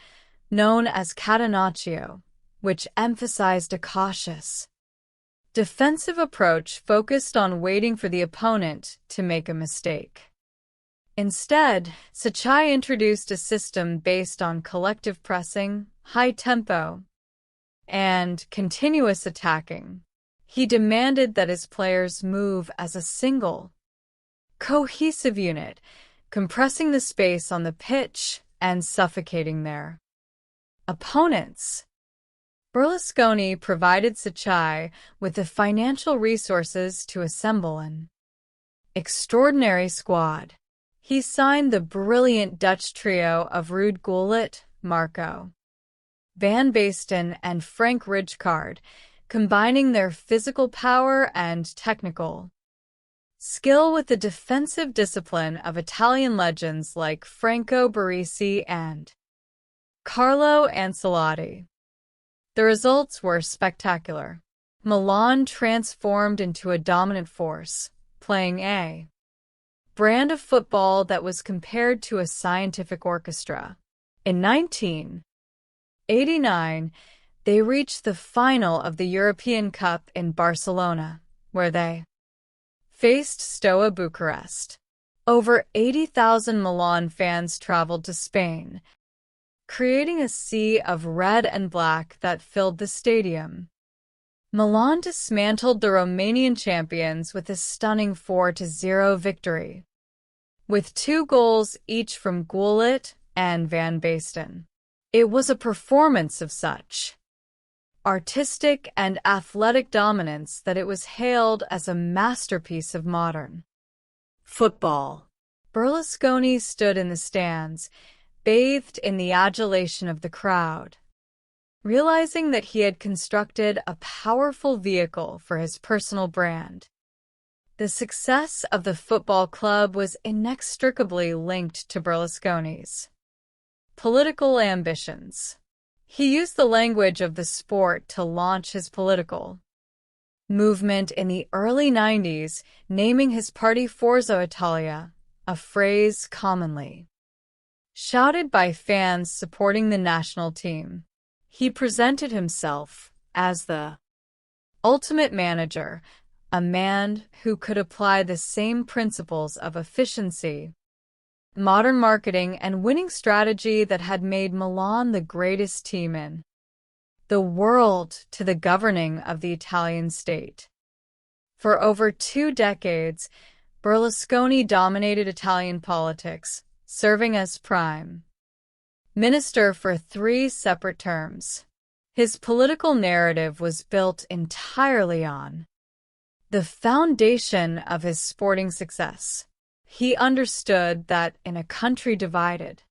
known as catenaccio, which emphasized a cautious, defensive approach focused on waiting for the opponent to make a mistake. Instead, Sacchi introduced a system based on collective pressing, high tempo, and continuous attacking. He demanded that his players move as a single, cohesive unit, compressing the space on the pitch and suffocating their opponents. Berlusconi provided Sacchi with the financial resources to assemble an extraordinary squad. He signed the brilliant Dutch trio of Ruud Gullit, Marco van Basten, and Frank Rijkaard, combining their physical power and technical skill with the defensive discipline of Italian legends like Franco Baresi and Carlo Ancelotti. The results were spectacular. Milan transformed into a dominant force, playing a brand of football that was compared to a scientific orchestra. In 1989, they reached the final of the European Cup in Barcelona, where they faced Steaua Bucharest. Over 80,000 Milan fans traveled to Spain, creating a sea of red and black that filled the stadium. Milan dismantled the Romanian champions with a stunning 4-0 victory, with 2 goals each from Gullit and Van Basten. It was a performance of such artistic and athletic dominance that it was hailed as a masterpiece of modern football. Berlusconi stood in the stands, bathed in the adulation of the crowd, realizing that he had constructed a powerful vehicle for his personal brand. The success of the football club was inextricably linked to Berlusconi's political ambitions. He used the language of the sport to launch his political movement in the early 90s, naming his party Forza Italia, a phrase commonly shouted by fans supporting the national team. He presented himself as the ultimate manager, a man who could apply the same principles of efficiency, modern marketing, and winning strategy that had made Milan the greatest team in the world to the governing of the Italian state. For over 2 decades, Berlusconi dominated Italian politics, serving as prime minister for 3 separate terms. His political narrative was built entirely on the foundation of his sporting success. He understood that in a country divided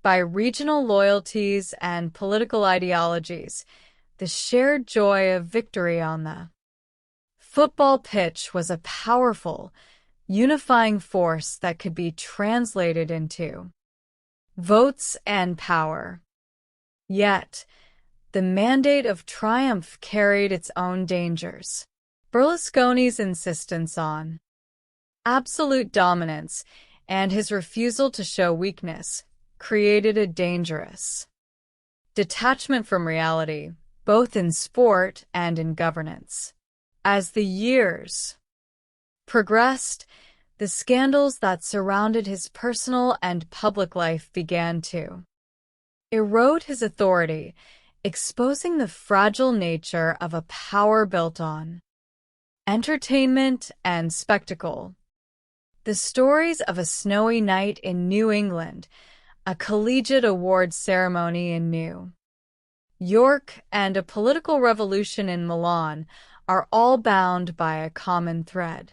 by regional loyalties and political ideologies, the shared joy of victory on the football pitch was a powerful, unifying force that could be translated into votes and power. Yet, the mandate of triumph carried its own dangers. Berlusconi's insistence on absolute dominance and his refusal to show weakness created a dangerous detachment from reality, both in sport and in governance. As the years progressed, the scandals that surrounded his personal and public life began to erode his authority, exposing the fragile nature of a power built on entertainment and spectacle. The stories of a snowy night in New England, a collegiate awards ceremony in New York, and a political revolution in Milan are all bound by a common thread.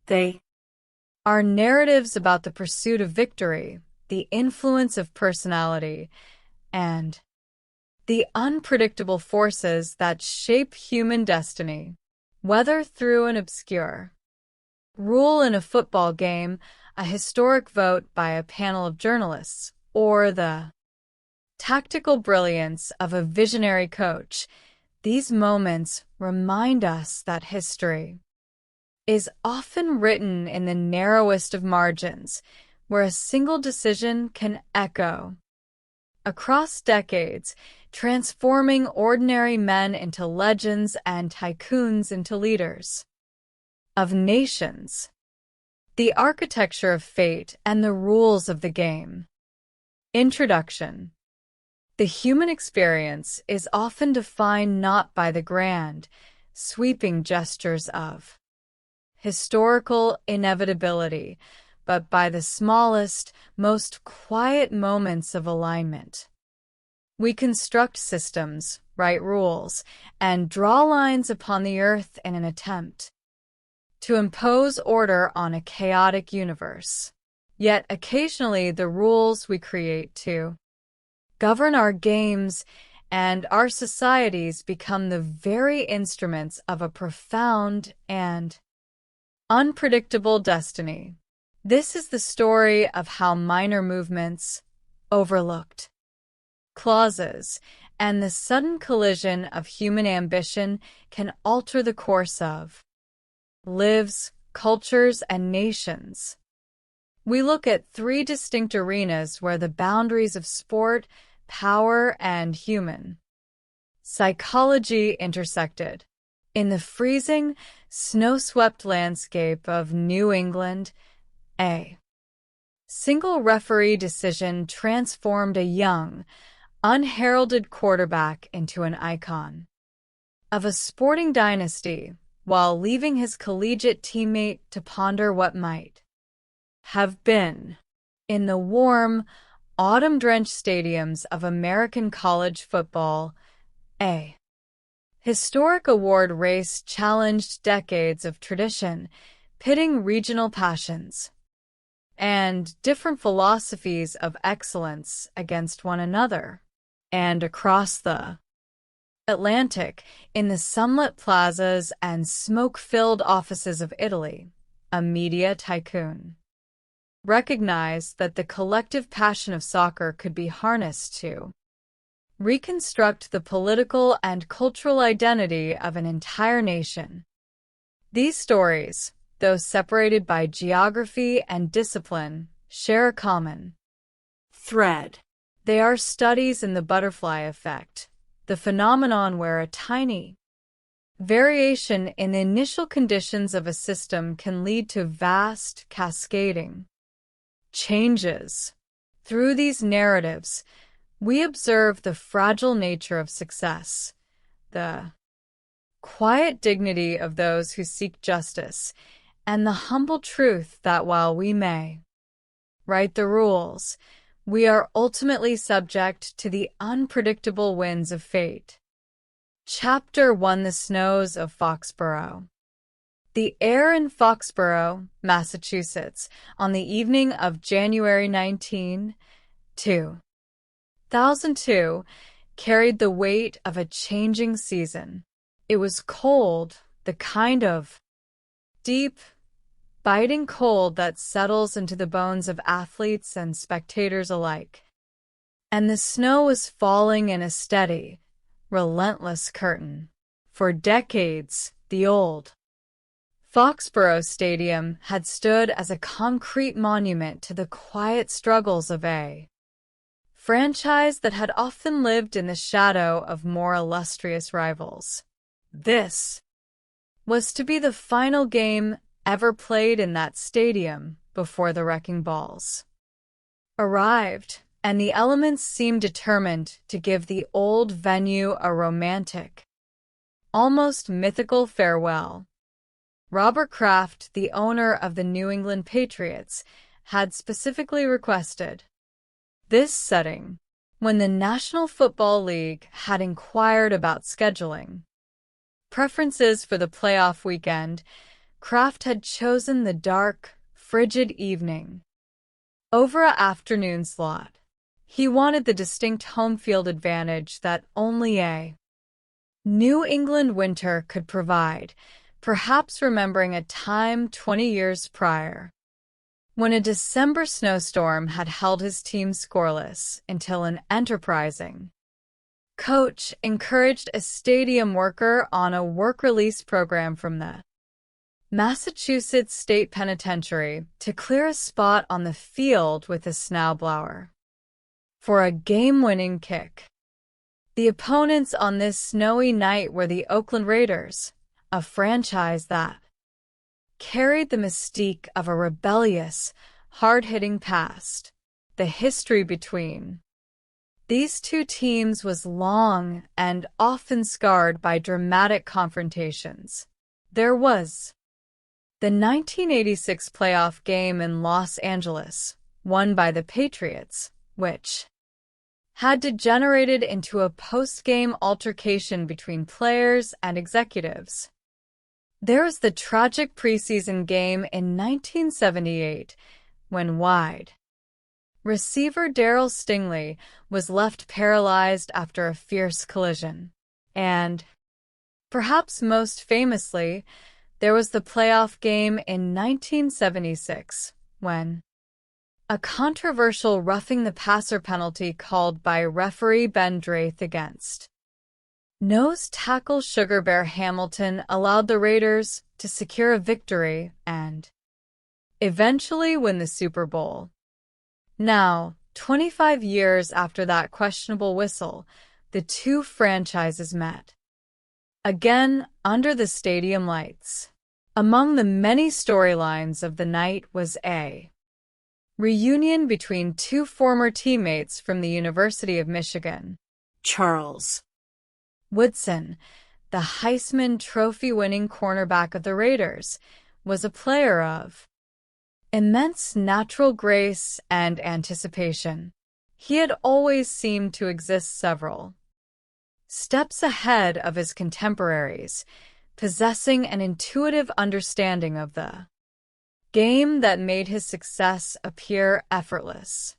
They are narratives about the pursuit of victory, the influence of personality, and the unpredictable forces that shape human destiny. Whether through an obscure rule in a football game, a historic vote by a panel of journalists, or the tactical brilliance of a visionary coach, these moments remind us that history is often written in the narrowest of margins, where a single decision can echo across decades, transforming ordinary men into legends and tycoons into leaders of nations. The architecture of fate and the rules of the game. Introduction. The human experience is often defined not by the grand, sweeping gestures of historical inevitability, but by the smallest, most quiet moments of alignment. We construct systems, write rules, and draw lines upon the earth in an attempt to impose order on a chaotic universe. Yet occasionally the rules we create to govern our games and our societies become the very instruments of a profound and unpredictable destiny. This is the story of how minor movements, overlooked clauses, and the sudden collision of human ambition can alter the course of lives, cultures, and nations. we look at three distinct arenas where the boundaries of sport, power, and human psychology intersected. In the freezing, snow-swept landscape of New England, a single referee decision transformed a young, unheralded quarterback into an icon of a sporting dynasty, while leaving his collegiate teammate to ponder what might have been. In the warm, autumn-drenched stadiums of American college football, a historic award race challenged decades of tradition, pitting regional passions and different philosophies of excellence against one another. And across the Atlantic, in the sunlit plazas and smoke-filled offices of Italy, a media tycoon recognized that the collective passion of soccer could be harnessed to reconstruct the political and cultural identity of an entire nation. These stories, though separated by geography and discipline, share a common thread. They are studies in the butterfly effect, the phenomenon where a tiny variation in the initial conditions of a system can lead to vast, cascading changes. Through these narratives, we observe the fragile nature of success, the quiet dignity of those who seek justice, and the humble truth that while we may write the rules, we are ultimately subject to the unpredictable winds of fate. Chapter 1: The Snows of Foxborough. The air in Foxborough, Massachusetts, on the evening of January 19, 2002, carried the weight of a changing season. It was cold, the kind of deep, biting cold that settles into the bones of athletes and spectators alike. And the snow was falling in a steady, relentless curtain. For decades, the old Foxborough Stadium had stood as a concrete monument to the quiet struggles of a franchise that had often lived in the shadow of more illustrious rivals. This was to be the final game ever played in that stadium before the wrecking balls arrived, and the elements seemed determined to give the old venue a romantic, almost mythical farewell. Robert Kraft, the owner of the New England Patriots, had specifically requested this setting when the National Football League had inquired about scheduling preferences for the playoff weekend. Kraft had chosen the dark, frigid evening over an afternoon slot. He wanted the distinct home field advantage that only a New England winter could provide, perhaps remembering a time 20 years prior when a December snowstorm had held his team scoreless until an enterprising coach encouraged a stadium worker on a work release program from the Massachusetts State Penitentiary to clear a spot on the field with a snowblower for a game-winning kick. The opponents on this snowy night were the Oakland Raiders, a franchise that carried the mystique of a rebellious, hard-hitting past. The history between these two teams was long and often scarred by dramatic confrontations. There was the 1986 playoff game in Los Angeles, won by the Patriots, which had degenerated into a post-game altercation between players and executives. There was the tragic preseason game in 1978, when wide receiver Darryl Stingley was left paralyzed after a fierce collision. And, perhaps most famously, there was the playoff game in 1976, when a controversial roughing the passer penalty called by referee Ben Drath against nose tackle Sugar Bear Hamilton allowed the Raiders to secure a victory, and eventually win the Super Bowl. Now, 25 years after that questionable whistle, the two franchises met. Again, under the stadium lights. Among the many storylines of the night was a reunion between two former teammates from the University of Michigan. Charles Woodson, the Heisman Trophy-winning cornerback of the Raiders, was a player of immense natural grace and anticipation. He had always seemed to exist several steps ahead of his contemporaries, possessing an intuitive understanding of the game that made his success appear effortless.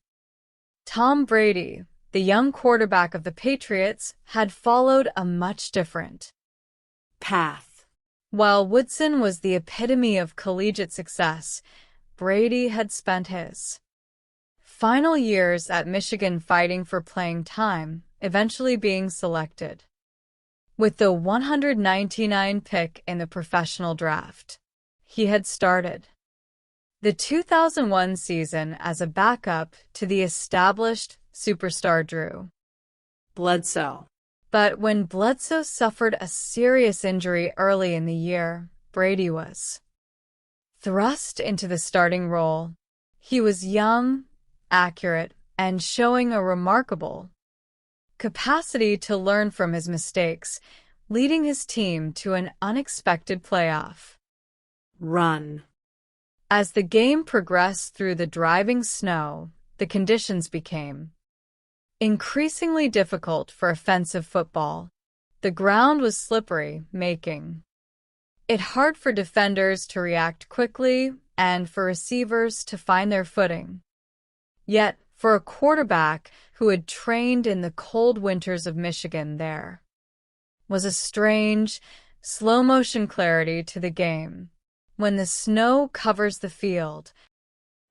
Tom Brady, the young quarterback of the Patriots, had followed a much different path. While Woodson was the epitome of collegiate success, Brady had spent his final years at Michigan fighting for playing time, eventually being selected with the 199 pick in the professional draft. He had started the 2001 season as a backup to the established superstar Drew Bledsoe. But when Bledsoe suffered a serious injury early in the year, Brady was thrust into the starting role. He was young, accurate, and showing a remarkable capacity to learn from his mistakes, leading his team to an unexpected playoff run. As the game progressed through the driving snow, the conditions became increasingly difficult for offensive football. The ground was slippery, making it hard for defenders to react quickly and for receivers to find their footing. Yet, for a quarterback who had trained in the cold winters of Michigan, there was a strange, slow-motion clarity to the game. When the snow covers the field,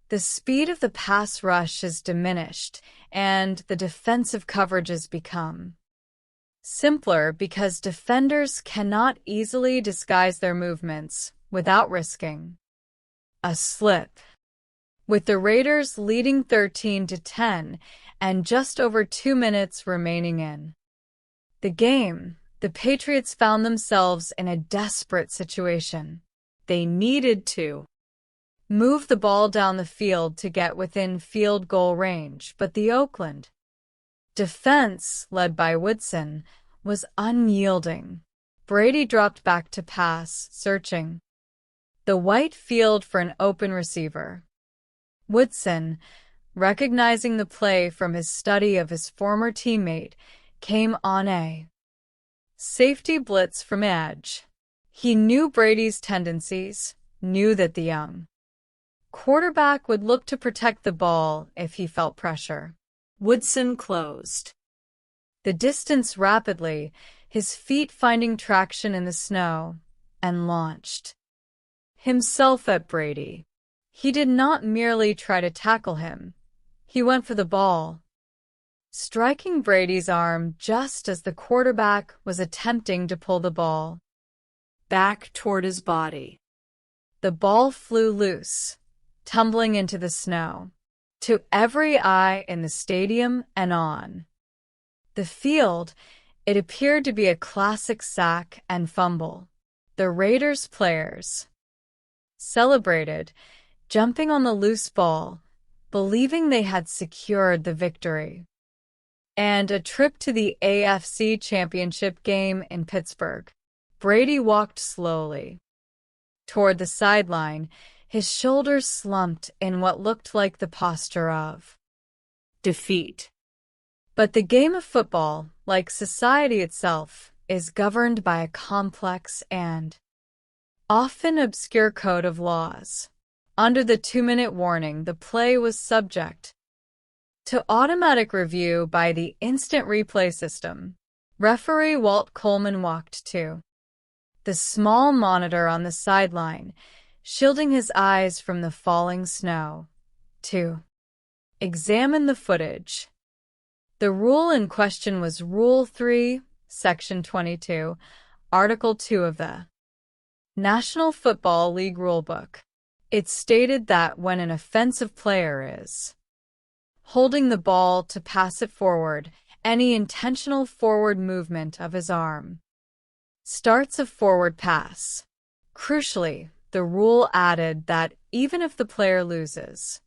the speed of the pass rush is diminished, and the defensive coverages become simpler because defenders cannot easily disguise their movements without risking a slip. With the Raiders leading 13-10 and just over 2 minutes remaining in the game, the Patriots found themselves in a desperate situation. They needed to move the ball down the field to get within field goal range, but the Oakland defense, led by Woodson, was unyielding. Brady dropped back to pass, searching the white field for an open receiver. Woodson, recognizing the play from his study of his former teammate, came on a safety blitz from edge. He knew Brady's tendencies, knew that the young quarterback would look to protect the ball if he felt pressure. Woodson closed the distance rapidly, his feet finding traction in the snow, and launched himself at Brady. He did not merely try to tackle him. He went for the ball, striking Brady's arm just as the quarterback was attempting to pull the ball back toward his body. The ball flew loose, tumbling into the snow. To every eye in the stadium and on the field, it appeared to be a classic sack and fumble. The Raiders players celebrated, jumping on the loose ball, believing they had secured the victory. And a trip to the AFC Championship game in Pittsburgh. Brady walked slowly toward the sideline, his shoulders slumped in what looked like the posture of defeat. But the game of football, like society itself, is governed by a complex and often obscure code of laws. Under the 2-minute warning, the play was subject to automatic review by the instant replay system. Referee Walt Coleman walked to the small monitor on the sideline, shielding his eyes from the falling snow, to examine the footage. The rule in question was Rule 3, Section 22, Article 2 of the National Football League Rulebook. It stated that when an offensive player is holding the ball to pass it forward, any intentional forward movement of his arm starts a forward pass. Crucially, the rule added that even if the player loses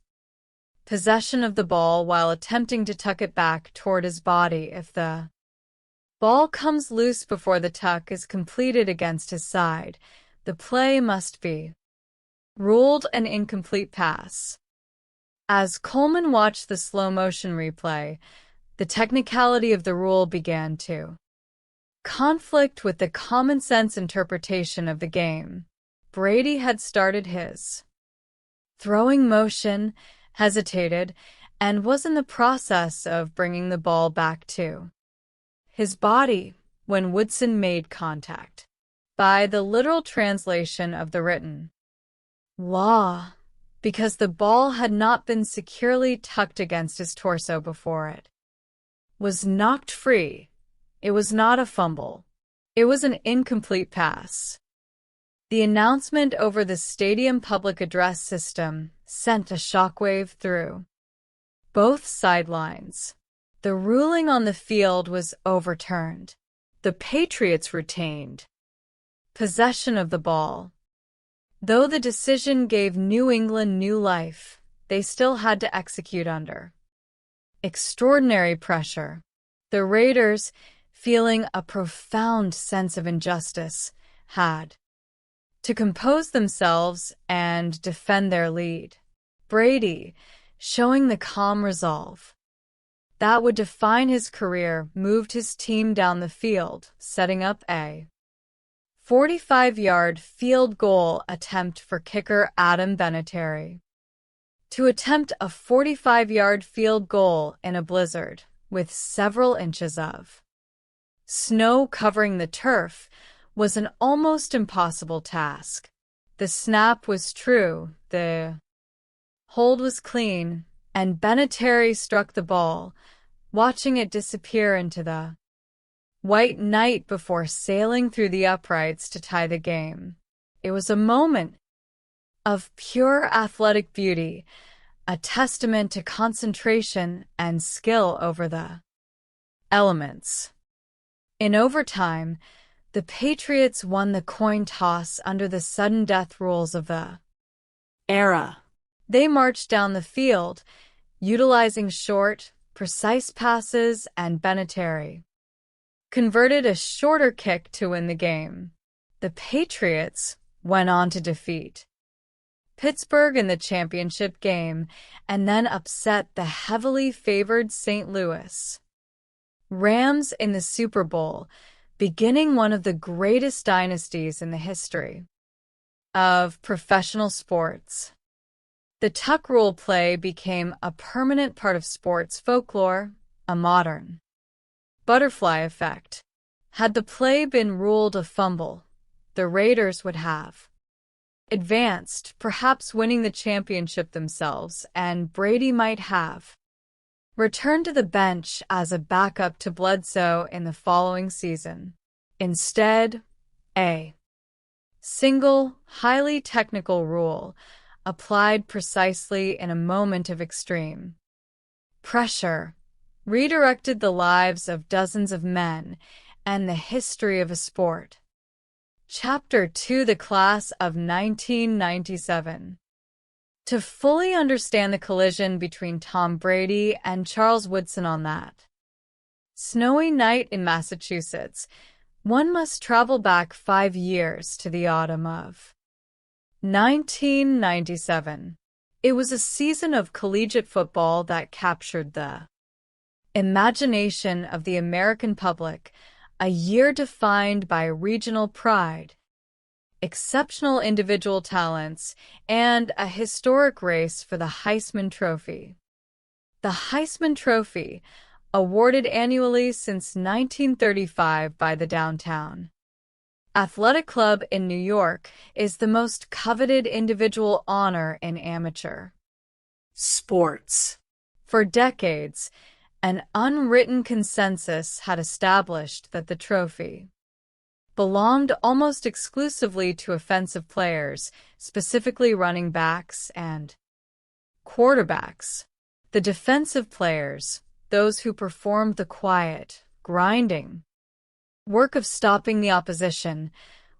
possession of the ball while attempting to tuck it back toward his body, if the ball comes loose before the tuck is completed against his side, the play must be ruled an incomplete pass. As Coleman watched the slow-motion replay, the technicality of the rule began to conflict with the common-sense interpretation of the game. Brady had started his throwing motion, hesitated, and was in the process of bringing the ball back to his body when Woodson made contact. By the literal translation of the written law, because the ball had not been securely tucked against his torso before it was knocked free, it was not a fumble. It was an incomplete pass. The announcement over the stadium public address system sent a shockwave through both sidelines. The ruling on the field was overturned. The Patriots retained possession of the ball. Though the decision gave New England new life, they still had to execute under extraordinary pressure. The Raiders, feeling a profound sense of injustice, had to compose themselves and defend their lead. Brady, showing the calm resolve that would define his career, moved his team down the field, setting up a 45-yard field goal attempt for kicker Adam Vinatieri. To attempt a 45-yard field goal in a blizzard, with several inches of snow covering the turf, was an almost impossible task. The snap was true, the hold was clean, and Vinatieri struck the ball, watching it disappear into the white night before sailing through the uprights to tie the game. It was a moment of pure athletic beauty, a testament to concentration and skill over the elements. In overtime, the Patriots won the coin toss under the sudden death rules of the era. They marched down the field, utilizing short, precise passes, and Vinatieri converted a shorter kick to win the game. The Patriots went on to defeat Pittsburgh in the championship game and then upset the heavily favored St. Louis Rams in the Super Bowl, beginning one of the greatest dynasties in the history of professional sports. The tuck rule play became a permanent part of sports folklore, a modern butterfly effect. Had the play been ruled a fumble, the Raiders would have advanced, perhaps winning the championship themselves, and Brady might have returned to the bench as a backup to Bledsoe in the following season. Instead, a single, highly technical rule, applied precisely in a moment of extreme pressure, redirected the lives of dozens of men and the history of a sport. Chapter 2: The Class of 1997. To fully understand the collision between Tom Brady and Charles Woodson on that snowy night in Massachusetts, one must travel back 5 years to the autumn of 1997. It was a season of collegiate football that captured the imagination of the American public, a year defined by regional pride, exceptional individual talents, and a historic race for the Heisman Trophy. The Heisman Trophy, awarded annually since 1935 by the Downtown Athletic Club in New York, is the most coveted individual honor in amateur sports. For decades, an unwritten consensus had established that the trophy belonged almost exclusively to offensive players, specifically running backs and quarterbacks. The defensive players, those who performed the quiet, grinding work of stopping the opposition,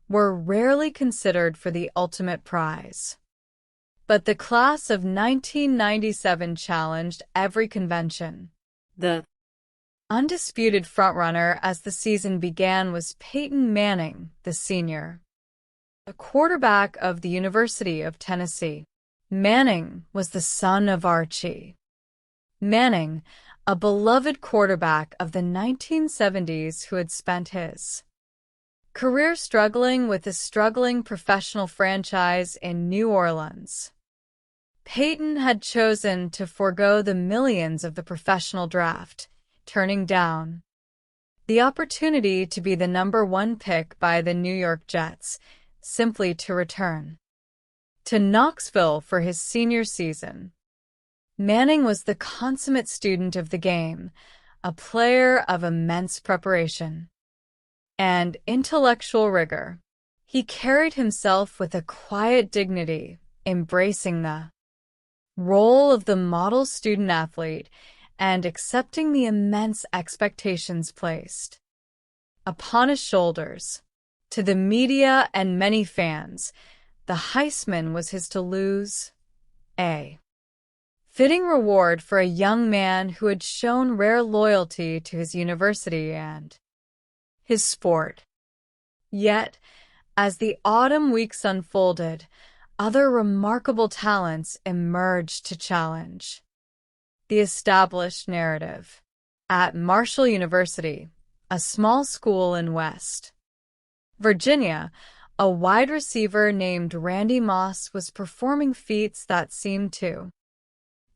were rarely considered for the ultimate prize. But the class of 1997 challenged every convention. The undisputed frontrunner as the season began was Peyton Manning, the senior, a quarterback of the University of Tennessee. Manning was the son of Archie Manning, a beloved quarterback of the 1970s who had spent his career struggling with a struggling professional franchise in New Orleans. Peyton had chosen to forego the millions of the professional draft, turning down the opportunity to be the #1 pick by the New York Jets, simply to return to Knoxville for his senior season. Manning was the consummate student of the game, a player of immense preparation and intellectual rigor. He carried himself with a quiet dignity, embracing the role of the model student-athlete and accepting the immense expectations placed upon his shoulders. To the media and many fans, the Heisman was his to lose, a fitting reward for a young man who had shown rare loyalty to his university and his sport. Yet, as the autumn weeks unfolded, other remarkable talents emerged to challenge the established narrative. At Marshall University, a small school in West Virginia, a wide receiver named Randy Moss was performing feats that seemed to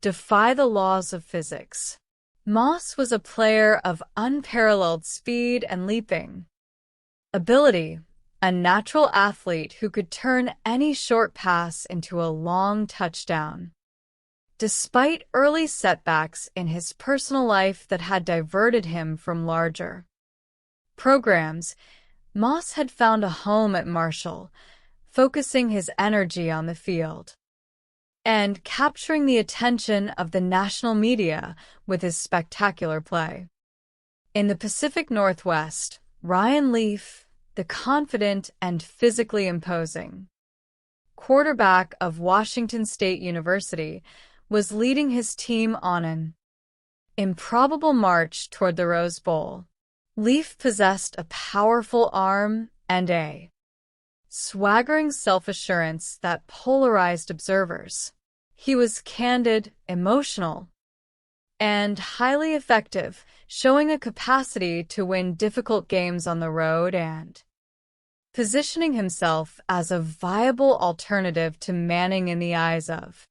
defy the laws of physics. Moss was a player of unparalleled speed and leaping ability, a natural athlete who could turn any short pass into a long touchdown. Despite early setbacks in his personal life that had diverted him from larger programs, Moss had found a home at Marshall, focusing his energy on the field and capturing the attention of the national media with his spectacular play. In the Pacific Northwest, Ryan Leaf, the confident and physically imposing quarterback of Washington State University, was leading his team on an improbable march toward the Rose Bowl. Leaf possessed a powerful arm and a swaggering self-assurance that polarized observers. He was candid, emotional, and highly effective, showing a capacity to win difficult games on the road and positioning himself as a viable alternative to Manning in the eyes of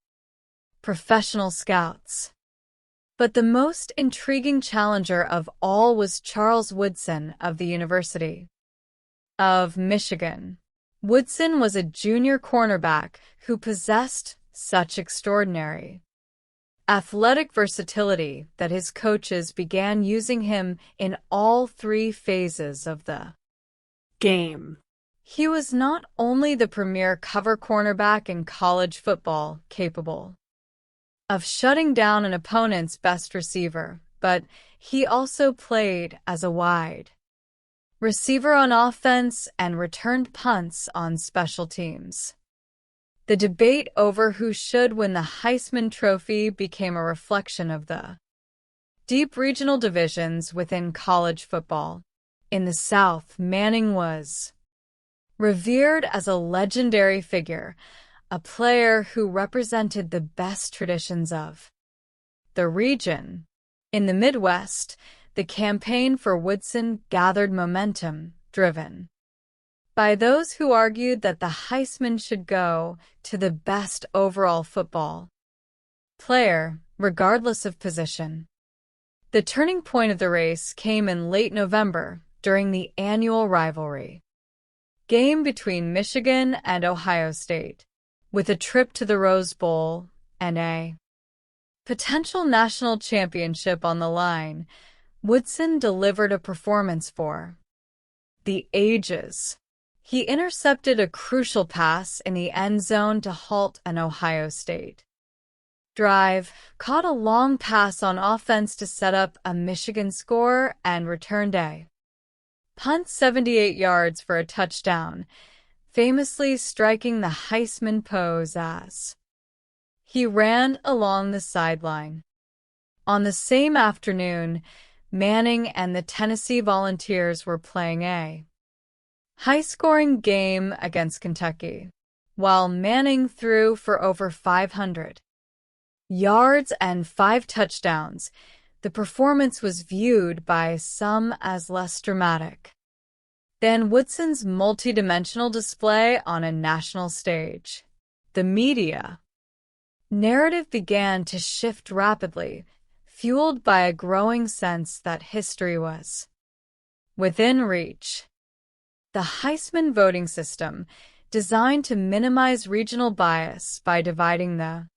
professional scouts. But the most intriguing challenger of all was Charles Woodson of the University of Michigan. Woodson was a junior cornerback who possessed such extraordinary athletic versatility that his coaches began using him in all three phases of the game. He was not only the premier cover cornerback in college football, capable of shutting down an opponent's best receiver, but he also played as a wide receiver on offense and returned punts on special teams. The debate over who should win the Heisman Trophy became a reflection of the deep regional divisions within college football. In the South, Manning was revered as a legendary figure, a player who represented the best traditions of the region. In the Midwest, the campaign for Woodson gathered momentum, driven by those who argued that the Heisman should go to the best overall football player, regardless of position. The turning point of the race came in late November during the annual rivalry game between Michigan and Ohio State. With a trip to the Rose Bowl and a potential national championship on the line, Woodson delivered a performance for the ages. He intercepted a crucial pass in the end zone to halt an Ohio State drive, caught a long pass on offense to set up a Michigan score, and returned a punt 78 yards for a touchdown, famously striking the Heisman pose as he ran along the sideline. On the same afternoon, Manning and the Tennessee Volunteers were playing a high-scoring game against Kentucky, while Manning threw for over 500 yards and 5 touchdowns. The performance was viewed by some as less dramatic than Woodson's multi-dimensional display on a national stage. The media narrative began to shift rapidly, fueled by a growing sense that history was within reach. The Heisman voting system, designed to minimize regional bias by dividing the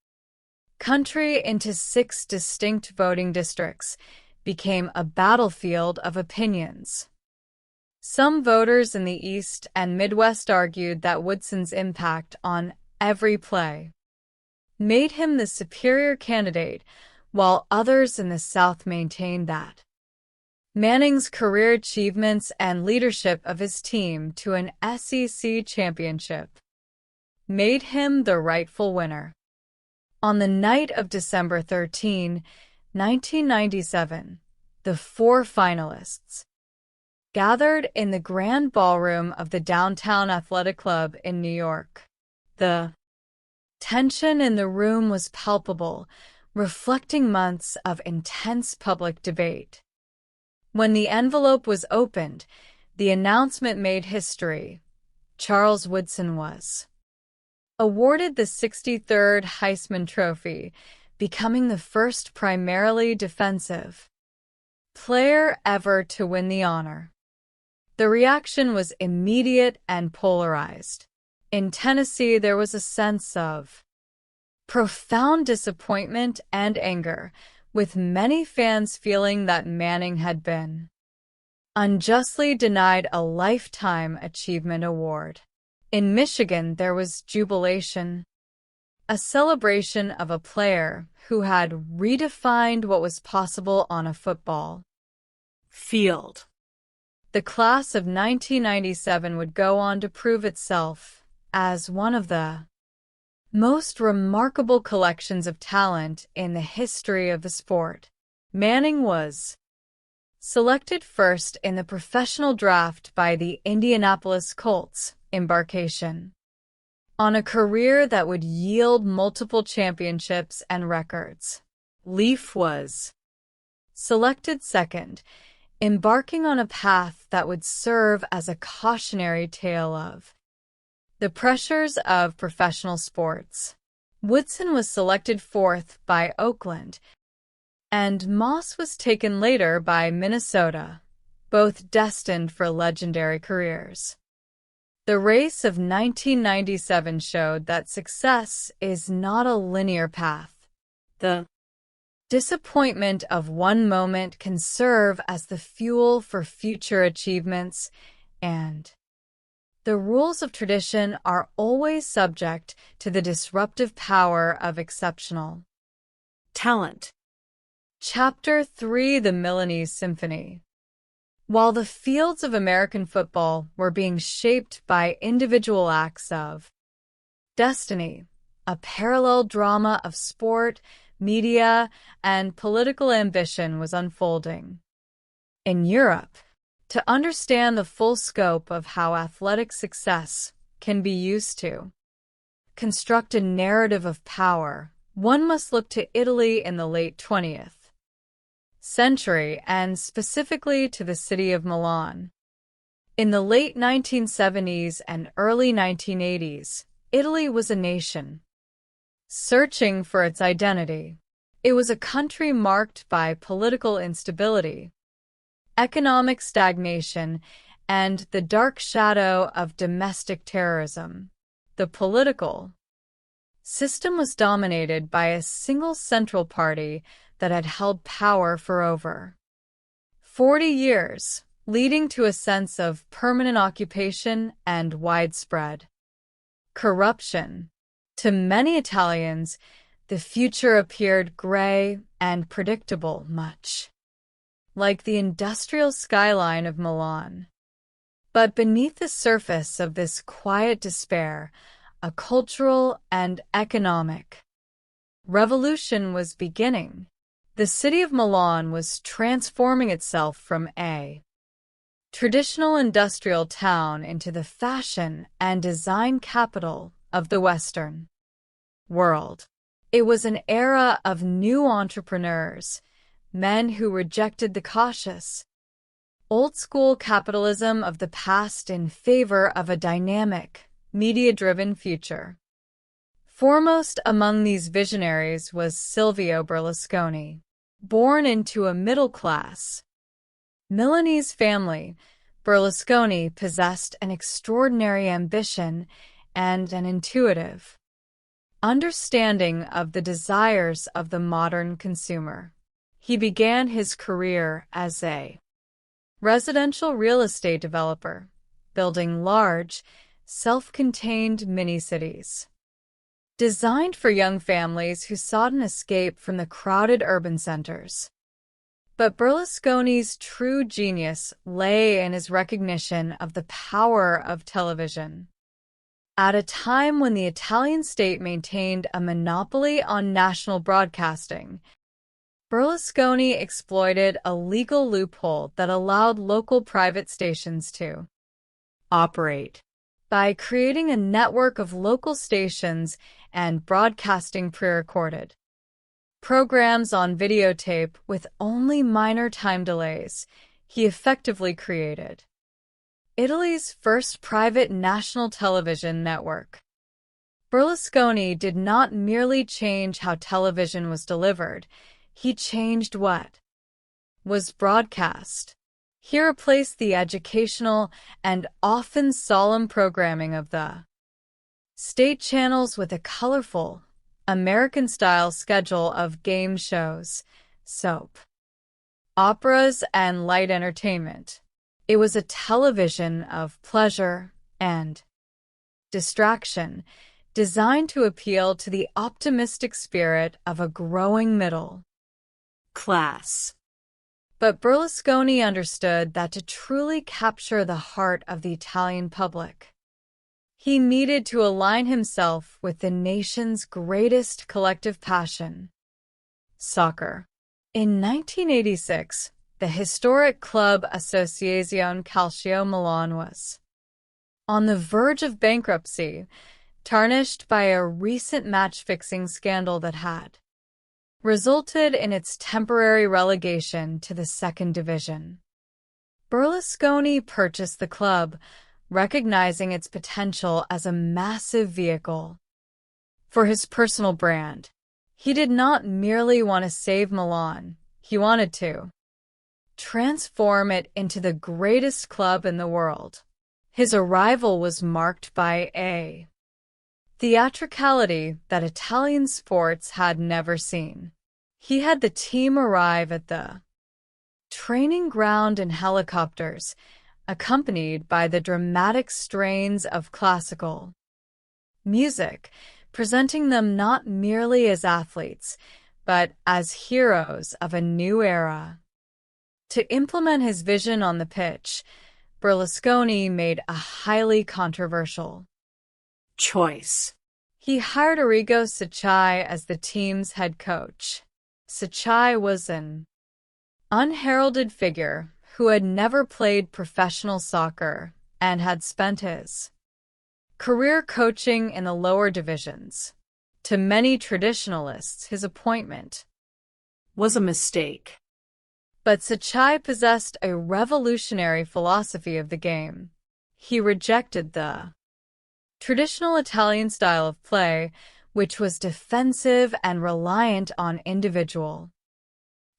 country into 6 distinct voting districts, became a battlefield of opinions. Some voters in the East and Midwest argued that Woodson's impact on every play made him the superior candidate, while others in the South maintained that Manning's career achievements and leadership of his team to an SEC championship made him the rightful winner. On the night of December 13, 1997, the 4 finalists gathered in the grand ballroom of the Downtown Athletic Club in New York. The tension in the room was palpable, reflecting months of intense public debate. When the envelope was opened, the announcement made history. Charles Woodson was awarded the 63rd Heisman Trophy, becoming the first primarily defensive player ever to win the honor. The reaction was immediate and polarized. In Tennessee, there was a sense of profound disappointment and anger, with many fans feeling that Manning had been unjustly denied a Lifetime Achievement Award. In Michigan, there was jubilation, a celebration of a player who had redefined what was possible on a football field. The class of 1997 would go on to prove itself as one of the most remarkable collections of talent in the history of the sport. Manning was selected first in the professional draft by the Indianapolis Colts, embarkation on a career that would yield multiple championships and records. Leaf was selected second, embarking on a path that would serve as a cautionary tale of the pressures of professional sports. Woodson was selected fourth by Oakland, and Moss was taken later by Minnesota, both destined for legendary careers. The race of 1997 showed that success is not a linear path. The disappointment of one moment can serve as the fuel for future achievements, and the rules of tradition are always subject to the disruptive power of exceptional talent. Chapter 3: The Milanese Symphony. While the fields of American football were being shaped by individual acts of destiny, a parallel drama of sport, media, and political ambition was unfolding. In Europe, to understand the full scope of how athletic success can be used to construct a narrative of power, one must look to Italy in the late 20th century, and specifically to the city of Milan. In the late 1970s and early 1980s, Italy was a nation searching for its identity. It was a country marked by political instability, economic stagnation, and the dark shadow of domestic terrorism. The political system was dominated by a single central party that had held power for over 40 years, leading to a sense of permanent occupation and widespread corruption. To many Italians, the future appeared gray and predictable, much like the industrial skyline of Milan. But beneath the surface of this quiet despair, a cultural and economic revolution was beginning. The city of Milan was transforming itself from a traditional industrial town into the fashion and design capital of the Western world. It was an era of new entrepreneurs, men who rejected the cautious, old-school capitalism of the past in favor of a dynamic, media-driven future. Foremost among these visionaries was Silvio Berlusconi. Born into a middle-class Milanese family, Berlusconi possessed an extraordinary ambition and an intuitive understanding of the desires of the modern consumer. He began his career as a residential real estate developer, building large, self-contained mini-cities designed for young families who sought an escape from the crowded urban centers. But Berlusconi's true genius lay in his recognition of the power of television. At a time when the Italian state maintained a monopoly on national broadcasting, Berlusconi exploited a legal loophole that allowed local private stations to operate by creating a network of local stations and broadcasting pre-recorded programs on videotape with only minor time delays. He effectively created Italy's first private national television network. Berlusconi did not merely change how television was delivered, he changed what was broadcast. He replaced the educational and often solemn programming of the state channels with a colorful, American-style schedule of game shows, soap operas, and light entertainment. It was a television of pleasure and distraction, designed to appeal to the optimistic spirit of a growing middle class. But Berlusconi understood that to truly capture the heart of the Italian public, he needed to align himself with the nation's greatest collective passion, soccer. In 1986, the historic club Associazione Calcio Milan was on the verge of bankruptcy, tarnished by a recent match-fixing scandal that had resulted in its temporary relegation to the second division. Berlusconi purchased the club, recognizing its potential as a massive vehicle for his personal brand. He did not merely want to save Milan, he wanted to transform it into the greatest club in the world. His arrival was marked by a theatricality that Italian sports had never seen. He had the team arrive at the training ground in helicopters, accompanied by the dramatic strains of classical music, presenting them not merely as athletes, but as heroes of a new era. To implement his vision on the pitch, Berlusconi made a highly controversial choice. He hired Arrigo Sacchi as the team's head coach. Sacchi was an unheralded figure who had never played professional soccer and had spent his career coaching in the lower divisions. To many traditionalists, his appointment was a mistake. But Sacchi possessed a revolutionary philosophy of the game. He rejected the traditional Italian style of play, which was defensive and reliant on individual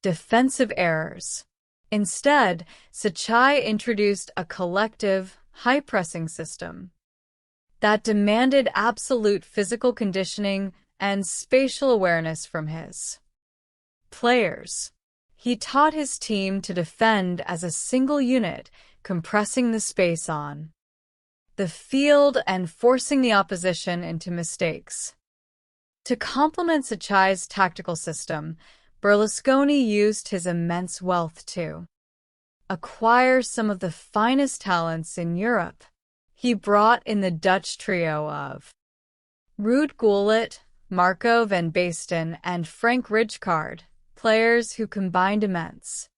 defensive errors. Instead, Sacchi introduced a collective, high-pressing system that demanded absolute physical conditioning and spatial awareness from his players. He taught his team to defend as a single unit, compressing the space on the field and forcing the opposition into mistakes. To complement Saccai's tactical system, Berlusconi used his immense wealth to acquire some of the finest talents in Europe. He brought in the Dutch trio of Ruud Gullit, Marco van Basten, and Frank Rijkaard, players who combined immense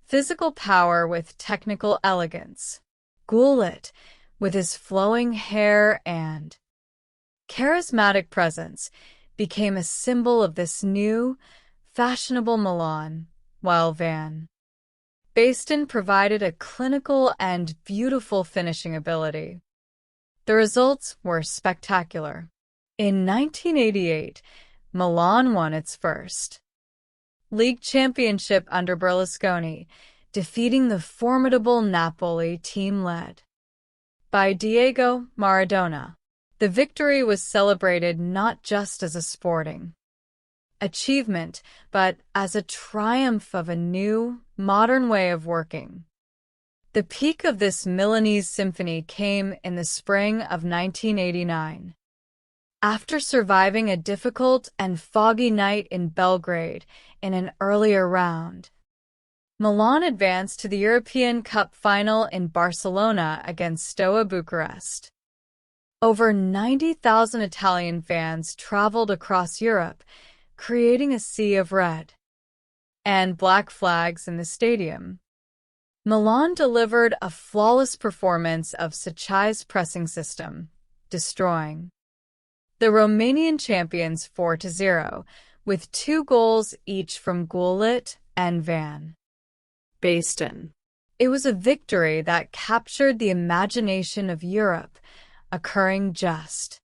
physical power with technical elegance. Gullit, with his flowing hair and charismatic presence, became a symbol of this new, fashionable Milan, while Van Basten provided a clinical and beautiful finishing ability. The results were spectacular. In 1988, Milan won its first league championship under Berlusconi, defeating the formidable Napoli team led by Diego Maradona. The victory was celebrated not just as a sporting achievement, but as a triumph of a new, modern way of working. The peak of this Milanese symphony came in the spring of 1989. After surviving a difficult and foggy night in Belgrade in an earlier round, Milan advanced to the European Cup final in Barcelona against Steaua Bucharest. Over 90,000 Italian fans traveled across Europe, creating a sea of red and black flags in the stadium. Milan delivered a flawless performance of Saccai's pressing system, destroying the Romanian champions 4-0, with 2 goals each from Gullit and Van Basten. It was a victory that captured the imagination of Europe, occurring just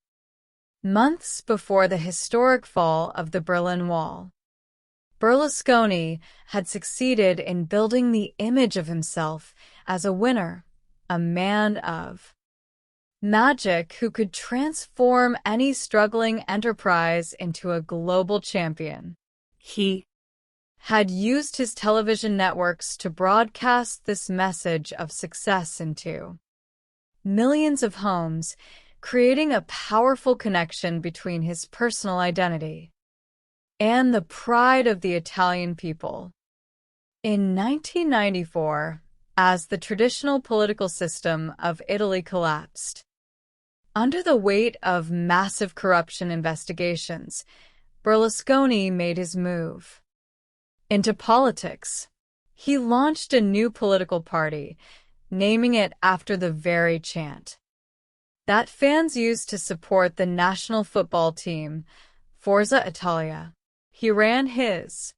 months before the historic fall of the Berlin Wall. Berlusconi had succeeded in building the image of himself as a winner, a man of magic who could transform any struggling enterprise into a global champion. He had used his television networks to broadcast this message of success into millions of homes, creating a powerful connection between his personal identity and the pride of the Italian people. In 1994, as the traditional political system of Italy collapsed, under the weight of massive corruption investigations, Berlusconi made his move into politics. He launched a new political party, naming it after the very chant that fans used to support the national football team, Forza Italia. He ran his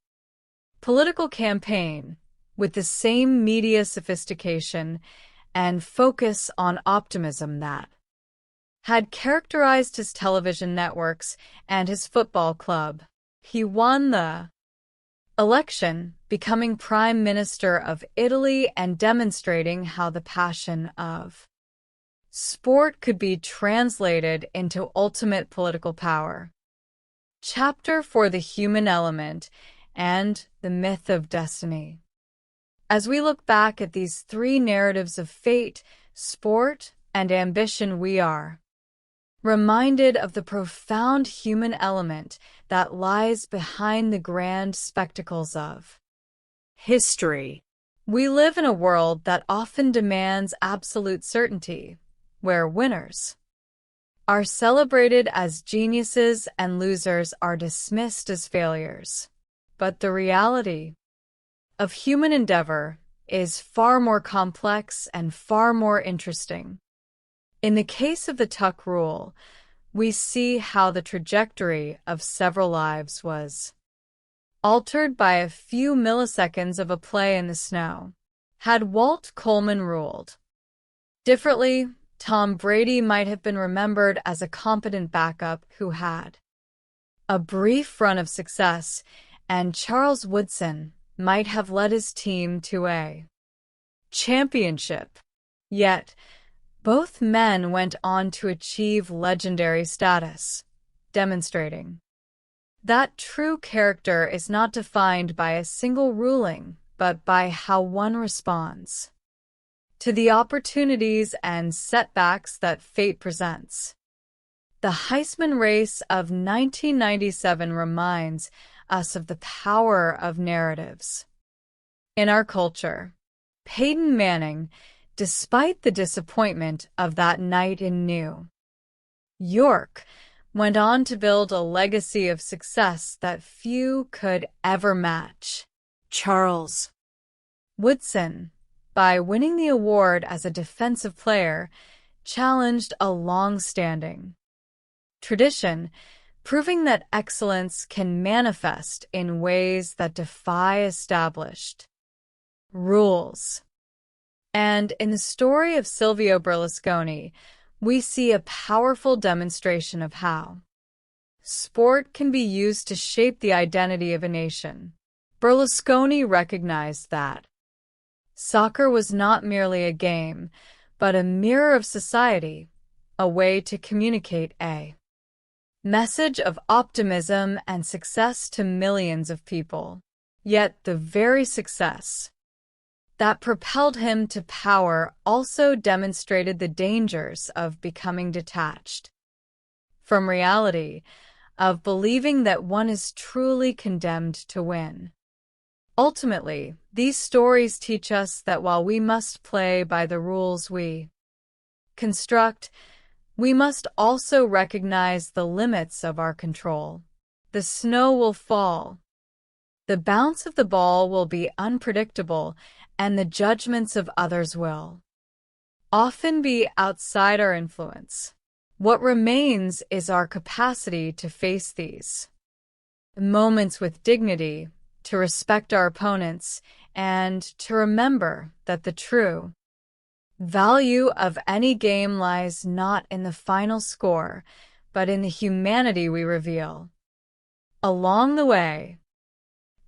political campaign with the same media sophistication and focus on optimism that had characterized his television networks and his football club. He won the election, becoming Prime Minister of Italy and demonstrating how the passion of sport could be translated into ultimate political power. Chapter for the human element and the myth of destiny. As we look back at these 3 narratives of fate, sport, and ambition, we are reminded of the profound human element that lies behind the grand spectacles of history. We live in a world that often demands absolute certainty, where winners are celebrated as geniuses and losers are dismissed as failures. But the reality of human endeavor is far more complex and far more interesting. In the case of the Tuck rule, we see how the trajectory of several lives was altered by a few milliseconds of a play in the snow. Had Walt Coleman ruled differently, Tom Brady might have been remembered as a competent backup who had a brief run of success, and Charles Woodson might have led his team to a championship. Yet, both men went on to achieve legendary status, demonstrating That true character is not defined by a single ruling, but by how one responds to the opportunities and setbacks that fate presents. The Heisman race of 1997 reminds us of the power of narratives. In our culture, Peyton Manning, despite the disappointment of that night in New York, went on to build a legacy of success that few could ever match. Charles Woodson, by winning the award as a defensive player, challenged a long-standing tradition, proving that excellence can manifest in ways that defy established rules. And in the story of Silvio Berlusconi, we see a powerful demonstration of how sport can be used to shape the identity of a nation. Berlusconi recognized that soccer was not merely a game, but a mirror of society, a way to communicate a message of optimism and success to millions of people. Yet the very success that propelled him to power also demonstrated the dangers of becoming detached from reality, of believing that one is truly condemned to win. Ultimately, these stories teach us that while we must play by the rules we construct, we must also recognize the limits of our control. The snow will fall. The bounce of the ball will be unpredictable, and the judgments of others will often be outside our influence. What remains is our capacity to face these moments with dignity, to respect our opponents, and to remember that the true value of any game lies not in the final score, but in the humanity we reveal along the way.